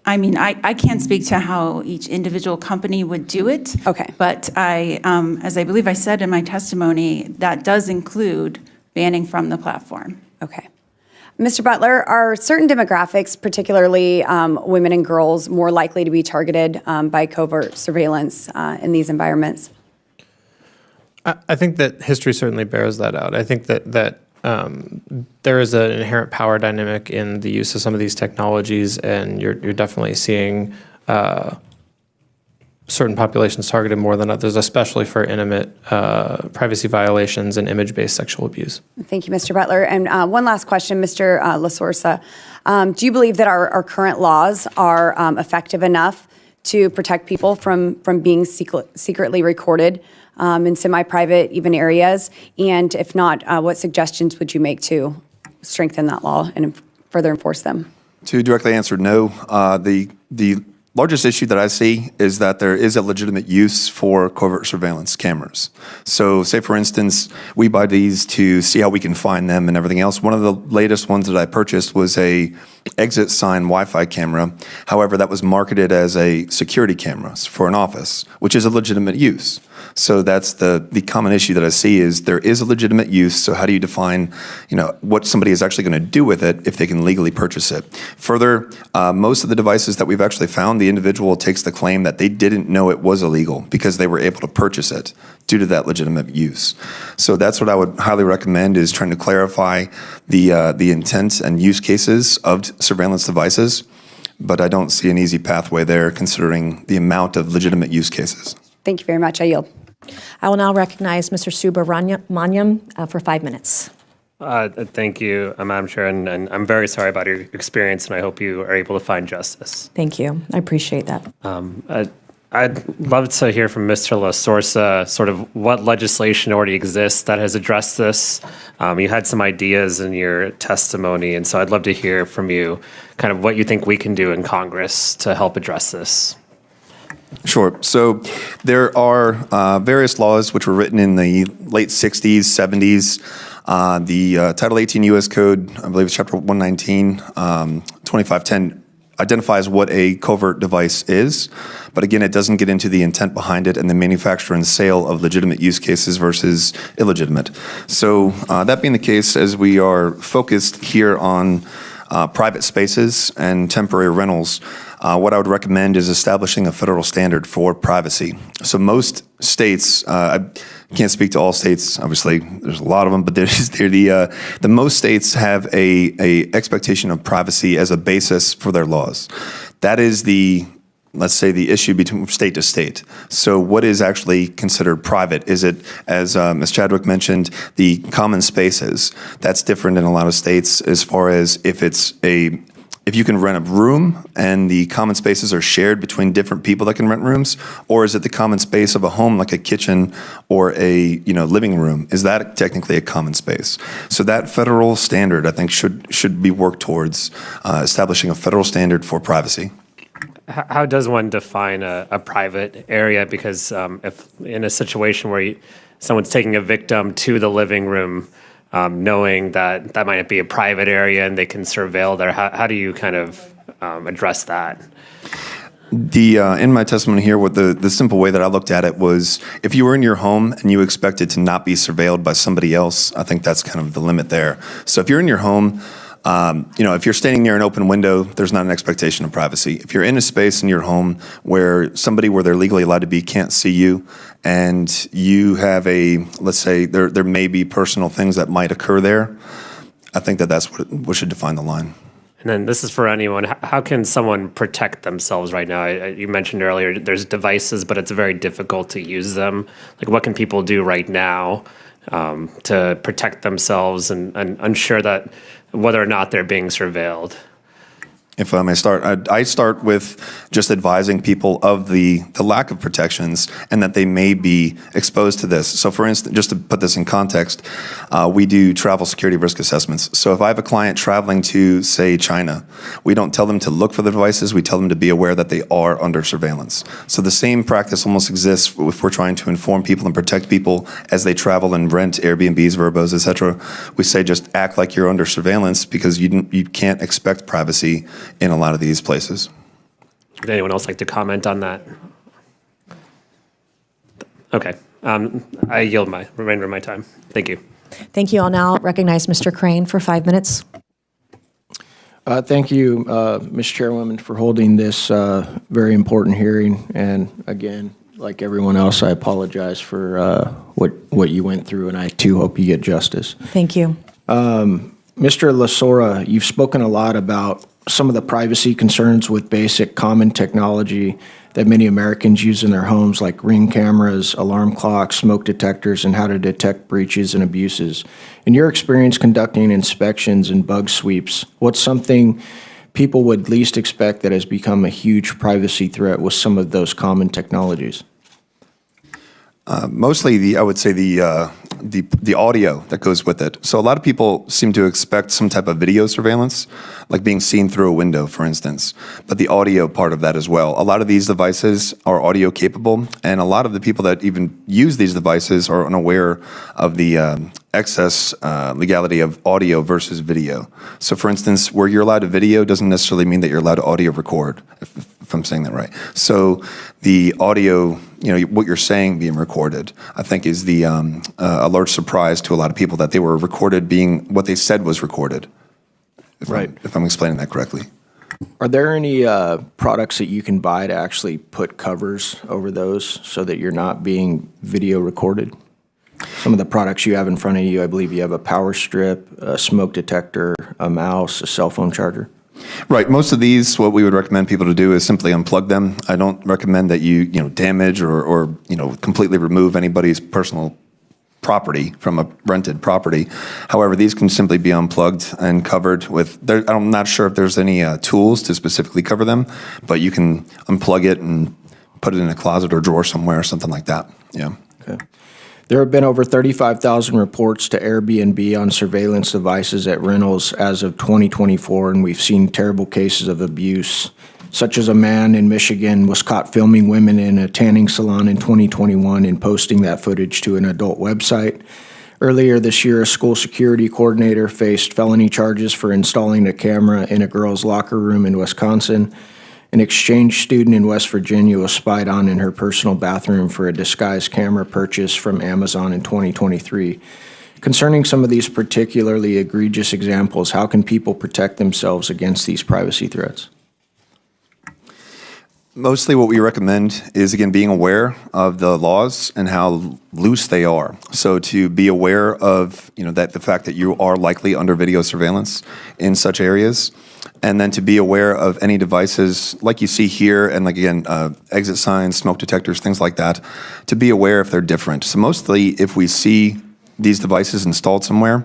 I can't speak to how each individual company would do it. Okay. But as I believe I said in my testimony, that does include banning from the platform. Okay. Mr. Butler, are certain demographics, particularly women and girls, more likely to be targeted by covert surveillance in these environments? I think that history certainly bears that out. I think that there is an inherent power dynamic in the use of some of these technologies, and you're definitely seeing certain populations targeted more than others, especially for intimate privacy violations and image-based sexual abuse. Thank you, Mr. Butler. And one last question, Mr. LaSorsa. Do you believe that our current laws are effective enough to protect people from being secretly recorded in semi-private even areas? And if not, what suggestions would you make to strengthen that law and further enforce them? To directly answer, no. The largest issue that I see is that there is a legitimate use for covert surveillance cameras. So say, for instance, we buy these to see how we can find them and everything else. One of the latest ones that I purchased was a exit sign Wi-Fi camera. However, that was marketed as a security camera for an office, which is a legitimate use. So that's the common issue that I see is there is a legitimate use. So how do you define, what somebody is actually going to do with it if they can legally purchase it? Further, most of the devices that we've actually found, the individual takes the claim that they didn't know it was illegal because they were able to purchase it due to that legitimate use. So that's what I would highly recommend is trying to clarify the intent and use cases of surveillance devices. But I don't see an easy pathway there considering the amount of legitimate use cases. Thank you very much. I yield. I will now recognize Mr. Subramaniam for 5 minutes. Thank you, Madam Chair, and I'm very sorry about your experience, and I hope you are able to find justice. Thank you. I appreciate that. I'd love to hear from Mr. LaSorsa sort of what legislation already exists that has addressed this. You had some ideas in your testimony, and so I'd love to hear from you kind of what you think we can do in Congress to help address this. Sure. So there are various laws which were written in the late 60s, 70s. The Title 18 U.S. Code, I believe it's Chapter 119, 2510, identifies what a covert device is. But again, it doesn't get into the intent behind it and the manufacture and sale of legitimate use cases versus illegitimate. So that being the case, as we are focused here on private spaces and temporary rentals, what I would recommend is establishing a federal standard for privacy. So most states, I can't speak to all states, obviously, there's a lot of them, but the most states have a expectation of privacy as a basis for their laws. That is let's say, the issue between state to state. So what is actually considered private? Is it, as Ms. Chadwick mentioned, the common spaces? That's different in a lot of states as far as if you can rent a room and the common spaces are shared between different people that can rent rooms, or is it the common space of a home like a kitchen or a living room? Is that technically a common space? So that federal standard, I think, should be worked towards establishing a federal standard for privacy. How does one define a private area? Because if in a situation where someone's taking a victim to the living room, knowing that that might be a private area and they can surveil there, how do you kind of address that? In my testimony here, what the simple way that I looked at it was, if you were in your home and you expected to not be surveilled by somebody else, I think that's kind of the limit there. So if you're in your home, if you're standing near an open window, there's not an expectation of privacy. If you're in a space in your home where they're legally allowed to be can't see you, and you have let's say there may be personal things that might occur there, I think that's what should define the line. And then this is for anyone. How can someone protect themselves right now? You mentioned earlier there's devices, but it's very difficult to use them. Like, what can people do right now to protect themselves and ensure that whether or not they're being surveilled? If I may start, I start with just advising people of the lack of protections and that they may be exposed to this. So for instance, just to put this in context, we do travel security risk assessments. So if I have a client traveling to, say, China, we don't tell them to look for the devices, we tell them to be aware that they are under surveillance. So the same practice almost exists if we're trying to inform people and protect people as they travel and rent Airbnbs, Verbos, etc. We say just act like you're under surveillance because you can't expect privacy in a lot of these places. Would anyone else like to comment on that? Okay. I yield my remainder of my time. Thank you. Thank you. I'll now recognize Mr. Crane for 5 minutes. Thank you, Ms. Chairwoman, for holding this very important hearing. And again, like everyone else, I apologize for what you went through, and I too hope you get justice. Thank you. Mr. LaSorsa, you've spoken a lot about some of the privacy concerns with basic common technology that many Americans use in their homes, like Ring cameras, alarm clocks, smoke detectors, and how to detect breaches and abuses. In your experience conducting inspections and bug sweeps, what's something people would least expect that has become a huge privacy threat with some of those common technologies? Mostly, I would say the audio that goes with it. So a lot of people seem to expect some type of video surveillance, like being seen through a window, for instance, but the audio part of that as well. A lot of these devices are audio capable, and a lot of the people that even use these devices are unaware of the excess legality of audio versus video. So for instance, where you're allowed to video doesn't necessarily mean that you're allowed to audio record, if I'm saying that right. So the audio, what you're saying being recorded, I think is a large surprise to a lot of people that they were recorded being what they said was recorded, if I'm explaining that correctly. Are there any products that you can buy to actually put covers over those so that you're not being video recorded? Some of the products you have in front of you, I believe you have a power strip, a smoke detector, a mouse, a cell phone charger. Right. Most of these, what we would recommend people to do is simply unplug them. I don't recommend that you damage or completely remove anybody's personal property, from a rented property. However, these can simply be unplugged and covered with, I'm not sure if there's any tools to specifically cover them, but you can unplug it and put it in a closet or drawer somewhere or something like that. Yeah. Okay. There have been over 35,000 reports to Airbnb on surveillance devices at rentals as of 2024, and we've seen terrible cases of abuse, such as a man in Michigan was caught filming women in a tanning salon in 2021 and posting that footage to an adult website. Earlier this year, a school security coordinator faced felony charges for installing a camera in a girl's locker room in Wisconsin. An exchange student in West Virginia was spied on in her personal bathroom for a disguised camera purchase from Amazon in 2023. Concerning some of these particularly egregious examples, how can people protect themselves against these privacy threats? Mostly what we recommend is, again, being aware of the laws and how loose they are. So to be aware of, that the fact that you are likely under video surveillance in such areas, and then to be aware of any devices like you see here, and exit signs, smoke detectors, things like that, to be aware if they're different. So mostly if we see these devices installed somewhere,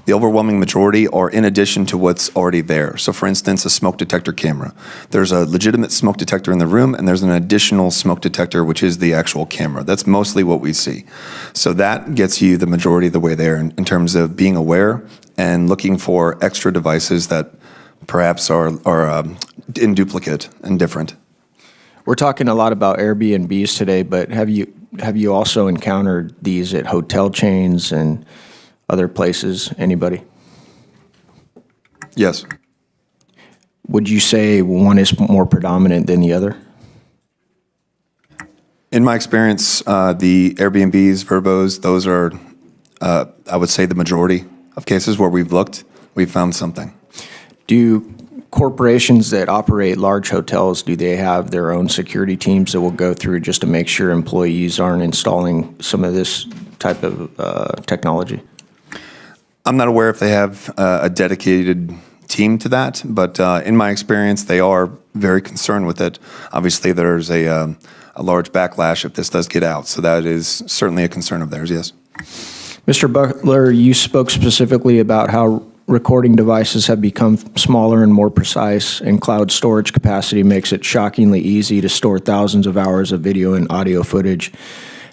the overwhelming majority are in addition to what's already there. So for instance, a smoke detector camera. There's a legitimate smoke detector in the room, and there's an additional smoke detector, which is the actual camera. That's mostly what we see. So that gets you the majority of the way there in terms of being aware and looking for extra devices that perhaps are in duplicate and different. We're talking a lot about Airbnbs today, but have you also encountered these at hotel chains and other places? Anybody? Yes. Would you say one is more predominant than the other? In my experience, the Airbnbs, Verbos, those are, I would say, the majority of cases where we've looked, we've found something. Do corporations that operate large hotels, do they have their own security teams that will go through just to make sure employees aren't installing some of this type of technology? I'm not aware if they have a dedicated team to that, but in my experience, they are very concerned with it. Obviously, there's a large backlash if this does get out, so that is certainly a concern of theirs, yes. Mr. Butler, you spoke specifically about how recording devices have become smaller and more precise, and cloud storage capacity makes it shockingly easy to store thousands of hours of video and audio footage.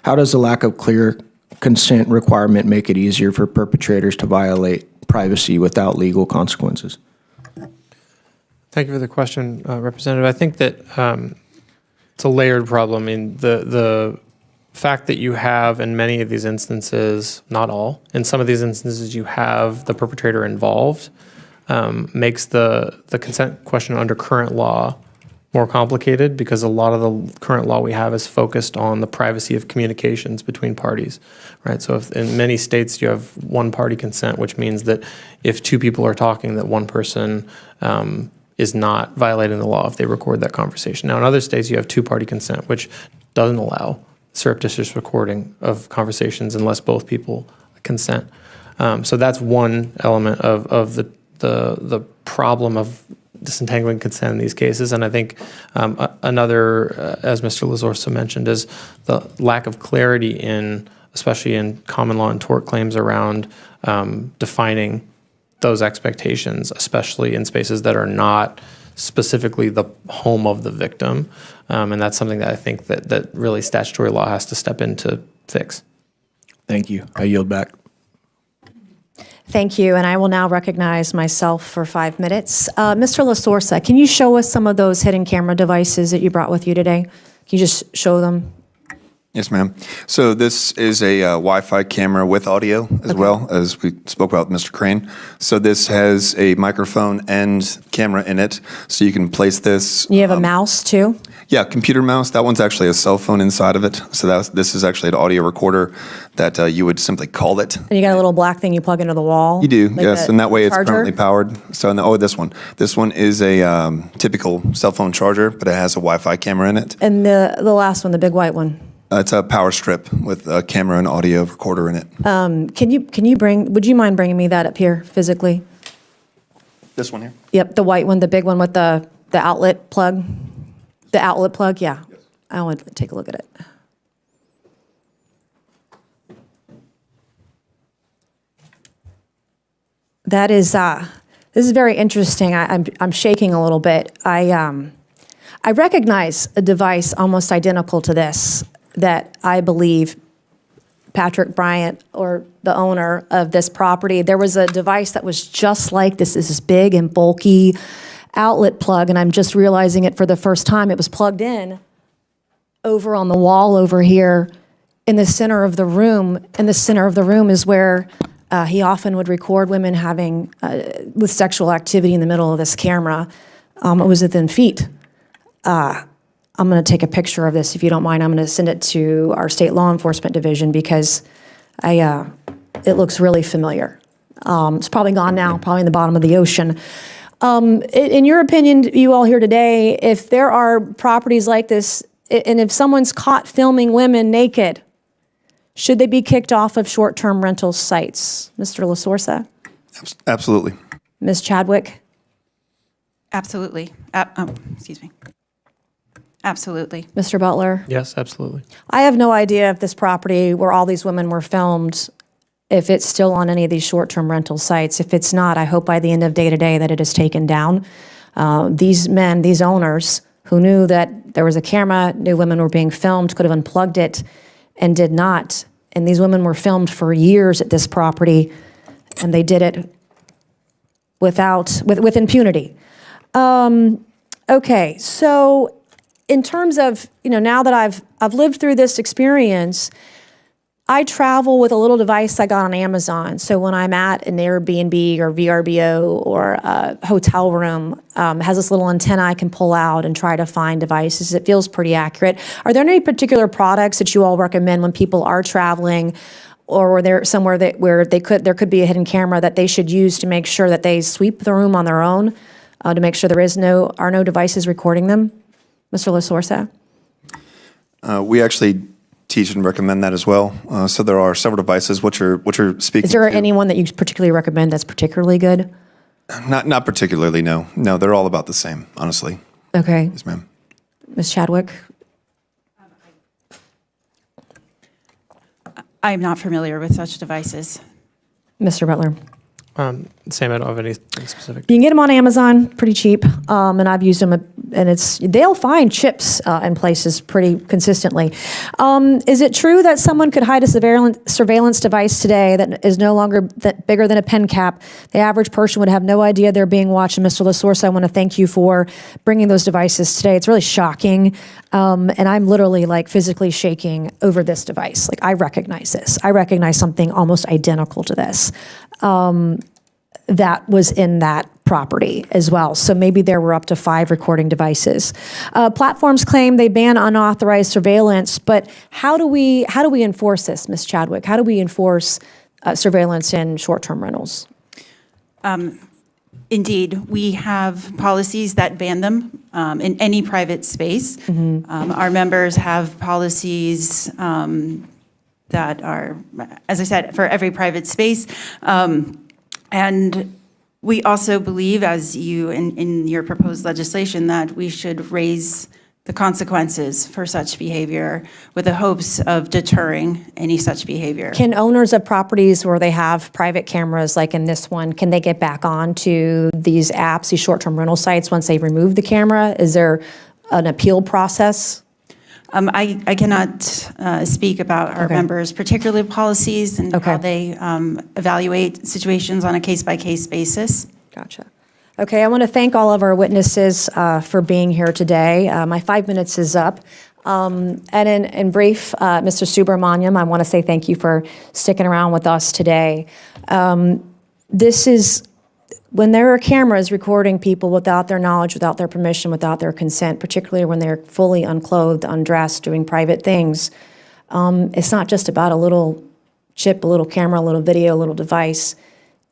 How does the lack of clear consent requirement make it easier for perpetrators to violate privacy without legal consequences? Thank you for the question, Representative. I think that it's a layered problem. I mean, the fact that you have, in many of these instances, not all, in some of these instances you have the perpetrator involved, makes the consent question under current law more complicated, because a lot of the current law we have is focused on the privacy of communications between parties, right? So if in many states you have one-party consent, which means that if two people are talking, that one person is not violating the law if they record that conversation. Now, in other states, you have two-party consent, which doesn't allow surreptitious recording of conversations unless both people consent. So that's one element of the problem of disentangling consent in these cases. And I think another, as Mr. LaSorsa mentioned, is the lack of clarity especially in common law and tort claims around defining those expectations, especially in spaces that are not specifically the home of the victim. And that's something that I think that really statutory law has to step in to fix. Thank you. I yield back. Thank you, and I will now recognize myself for 5 minutes. Mr. LaSorsa, can you show us some of those hidden camera devices that you brought with you today? Can you just show them? Yes, ma'am. So this is a Wi-Fi camera with audio as well, as we spoke about with Mr. Crane. So this has a microphone and camera in it, so you can place this. You have a mouse, too? Yeah, computer mouse. That one's actually a cell phone inside of it. So this is actually an audio recorder that you would simply call it. And you got a little black thing you plug into the wall? You do, like yes, and that way it's charger? permanently powered. So, this one. This one is a typical cell phone charger, but it has a Wi-Fi camera in it. And the last one, the big white one? It's a power strip with a camera and audio recorder in it. Would you mind bringing me that up here physically? This one here? Yep, the white one, the big one with the outlet plug? The outlet plug, yeah. Yes. I want to take a look at it. That is, this is very interesting. I'm shaking a little bit. I recognize a device almost identical to this that I believe Patrick Bryant, or the owner of this property, there was a device that was just like this. This is big and bulky outlet plug, and I'm just realizing it for the first time. It was plugged in over on the wall over here in the center of the room. In the center of the room is where he often would record women having with sexual activity in the middle of this camera. It was within feet. I'm going to take a picture of this, if you don't mind. I'm going to send it to our state law enforcement division because it looks really familiar. It's probably gone now, probably in the bottom of the ocean. In your opinion, you all here today, if there are properties like this, and if someone's caught filming women naked, should they be kicked off of short-term rental sites? Mr. LaSorsa? Absolutely. Ms. Chadwick? Absolutely. Excuse me. Absolutely. Mr. Butler? Yes, absolutely. I have no idea if this property where all these women were filmed, if it's still on any of these short-term rental sites. If it's not, I hope by the end of day today that it is taken down. These men, these owners who knew that there was a camera, knew women were being filmed, could have unplugged it and did not. And these women were filmed for years at this property, and they did it with impunity. Okay, so in terms of, now that I've lived through this experience, I travel with a little device I got on Amazon. So when I'm at an Airbnb or VRBO or a hotel room, has this little antenna I can pull out and try to find devices. It feels pretty accurate. Are there any particular products that you all recommend when people are traveling, or were there somewhere where there could be a hidden camera that they should use to make sure that they sweep the room on their own, to make sure there are no devices recording them? Mr. LaSorsa? We actually teach and recommend that as well. So there are several devices. What you're speaking Is there to, anyone that you particularly recommend that's particularly good? Not particularly, no. No, they're all about the same, honestly. Okay. Yes, ma'am. Ms. Chadwick? I'm not familiar with such devices. Mr. Butler? Same, I don't have anything specific. You can get them on Amazon, pretty cheap, and I've used them, and they'll find chips in places pretty consistently. Is it true that someone could hide a surveillance device today that is no longer bigger than a pen cap? The average person would have no idea they're being watched. And Mr. LaSorsa, I want to thank you for bringing those devices today. It's really shocking, and I'm literally physically shaking over this device. I recognize this. I recognize something almost identical to this. That was in that property as well. So maybe there were up to 5 recording devices. Platforms claim they ban unauthorized surveillance, but how do we enforce this, Ms. Chadwick? How do we enforce surveillance in short-term rentals? Indeed, we have policies that ban them in any private space. Our members have policies that are, as I said, for every private space. And we also believe, as you in your proposed legislation, that we should raise the consequences for such behavior with the hopes of deterring any such behavior. Can owners of properties where they have private cameras, like in this one, can they get back onto these apps, these short-term rental sites, once they remove the camera? Is there an appeal process? I cannot speak about our members' particular policies and how they evaluate situations on a case-by-case basis. Gotcha. Okay, I want to thank all of our witnesses for being here today. My 5 minutes is up. And in brief, Mr. Subramaniam, I want to say thank you for sticking around with us today. This is when there are cameras recording people without their knowledge, without their permission, without their consent, particularly when they're fully unclothed, undressed, doing private things, it's not just about a little chip, a little camera, a little video, a little device.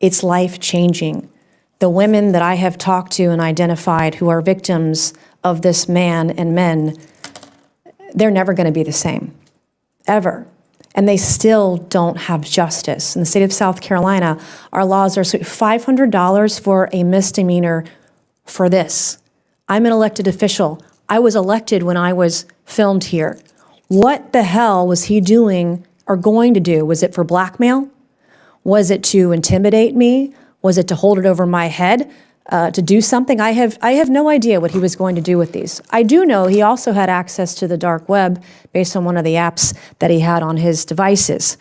It's life-changing. The women that I have talked to and identified who are victims of this man and men, they're never going to be the same, ever. And they still don't have justice. In the state of South Carolina, our laws are $500 for a misdemeanor for this. I'm an elected official. I was elected when I was filmed here. What the hell was he doing or going to do? Was it for blackmail? Was it to intimidate me? Was it to hold it over my head, to do something? I have no idea what he was going to do with these. I do know he also had access to the dark web based on one of the apps that he had on his devices.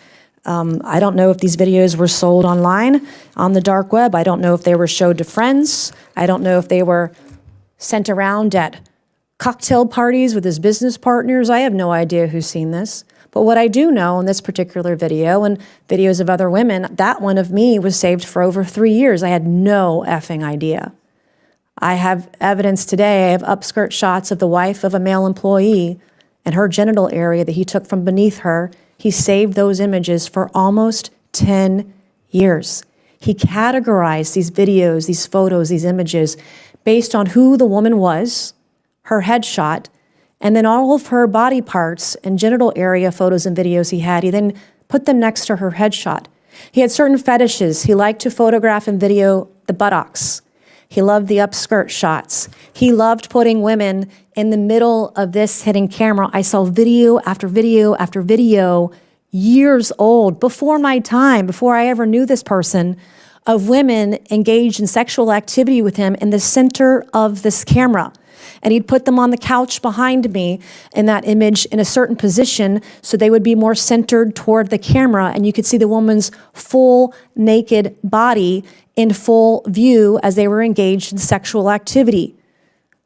I don't know if these videos were sold online on the dark web. I don't know if they were showed to friends. I don't know if they were sent around at cocktail parties with his business partners. I have no idea who's seen this. But what I do know in this particular video and videos of other women, that one of me was saved for over 3 years. I had no effing idea. I have evidence today. I have upskirt shots of the wife of a male employee and her genital area that he took from beneath her. He saved those images for almost 10 years. He categorized these videos, these photos, these images based on who the woman was, her headshot, and then all of her body parts and genital area photos and videos he had. He then put them next to her headshot. He had certain fetishes. He liked to photograph and video the buttocks. He loved the upskirt shots. He loved putting women in the middle of this hidden camera. I saw video after video after video, years old, before my time, before I ever knew this person, of women engaged in sexual activity with him in the center of this camera. And he'd put them on the couch behind me in that image in a certain position so they would be more centered toward the camera and you could see the woman's full naked body in full view as they were engaged in sexual activity.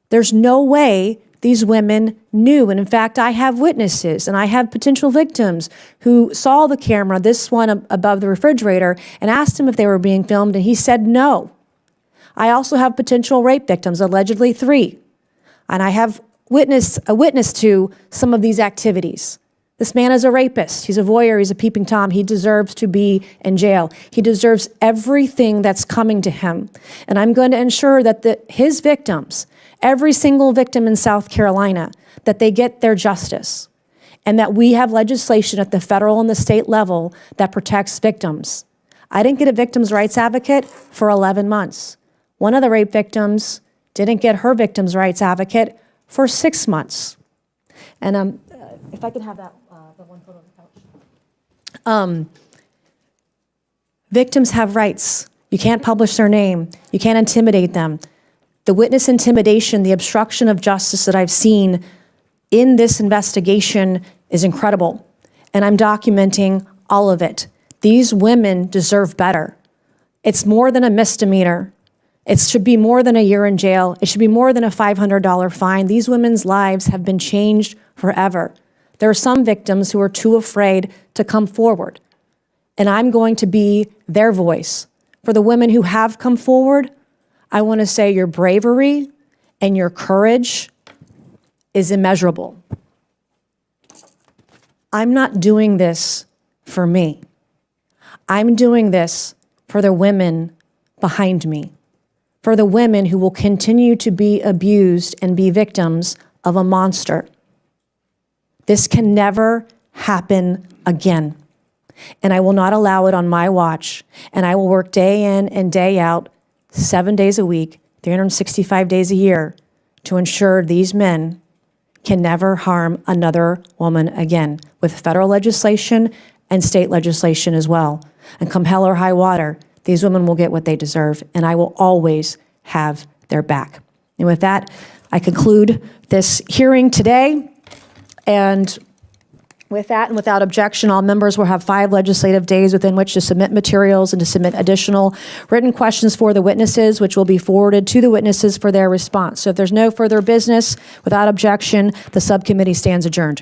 There's no way these women knew. And in fact, I have witnesses and I have potential victims who saw the camera, this one above the refrigerator, and asked him if they were being filmed, and he said no. I also have potential rape victims, allegedly 3. And I have a witness to some of these activities. This man is a rapist. He's a voyeur. He's a peeping Tom. He deserves to be in jail. He deserves everything that's coming to him. And I'm going to ensure that his victims, every single victim in South Carolina, that they get their justice. And that we have legislation at the federal and the state level that protects victims. I didn't get a victim's rights advocate for 11 months. One of the rape victims didn't get her victim's rights advocate for 6 months. And if I could have that, the one photo of the couch. Victims have rights. You can't publish their name. You can't intimidate them. The witness intimidation, the obstruction of justice that I've seen in this investigation is incredible. And I'm documenting all of it. These women deserve better. It's more than a misdemeanor. It should be more than a year in jail. It should be more than a $500 fine. These women's lives have been changed forever. There are some victims who are too afraid to come forward. And I'm going to be their voice. For the women who have come forward, I want to say your bravery and your courage is immeasurable. I'm not doing this for me. I'm doing this for the women behind me. For the women who will continue to be abused and be victims of a monster. This can never happen again. And I will not allow it on my watch. And I will work day in and day out, 7 days a week, 365 days a year, to ensure these men can never harm another woman again, with federal legislation and state legislation as well. And come hell or high water, these women will get what they deserve, and I will always have their back. And with that, I conclude this hearing today. And with that and without objection, all members will have 5 legislative days within which to submit materials and to submit additional written questions for the witnesses, which will be forwarded to the witnesses for their response. So if there's no further business, without objection, the subcommittee stands adjourned.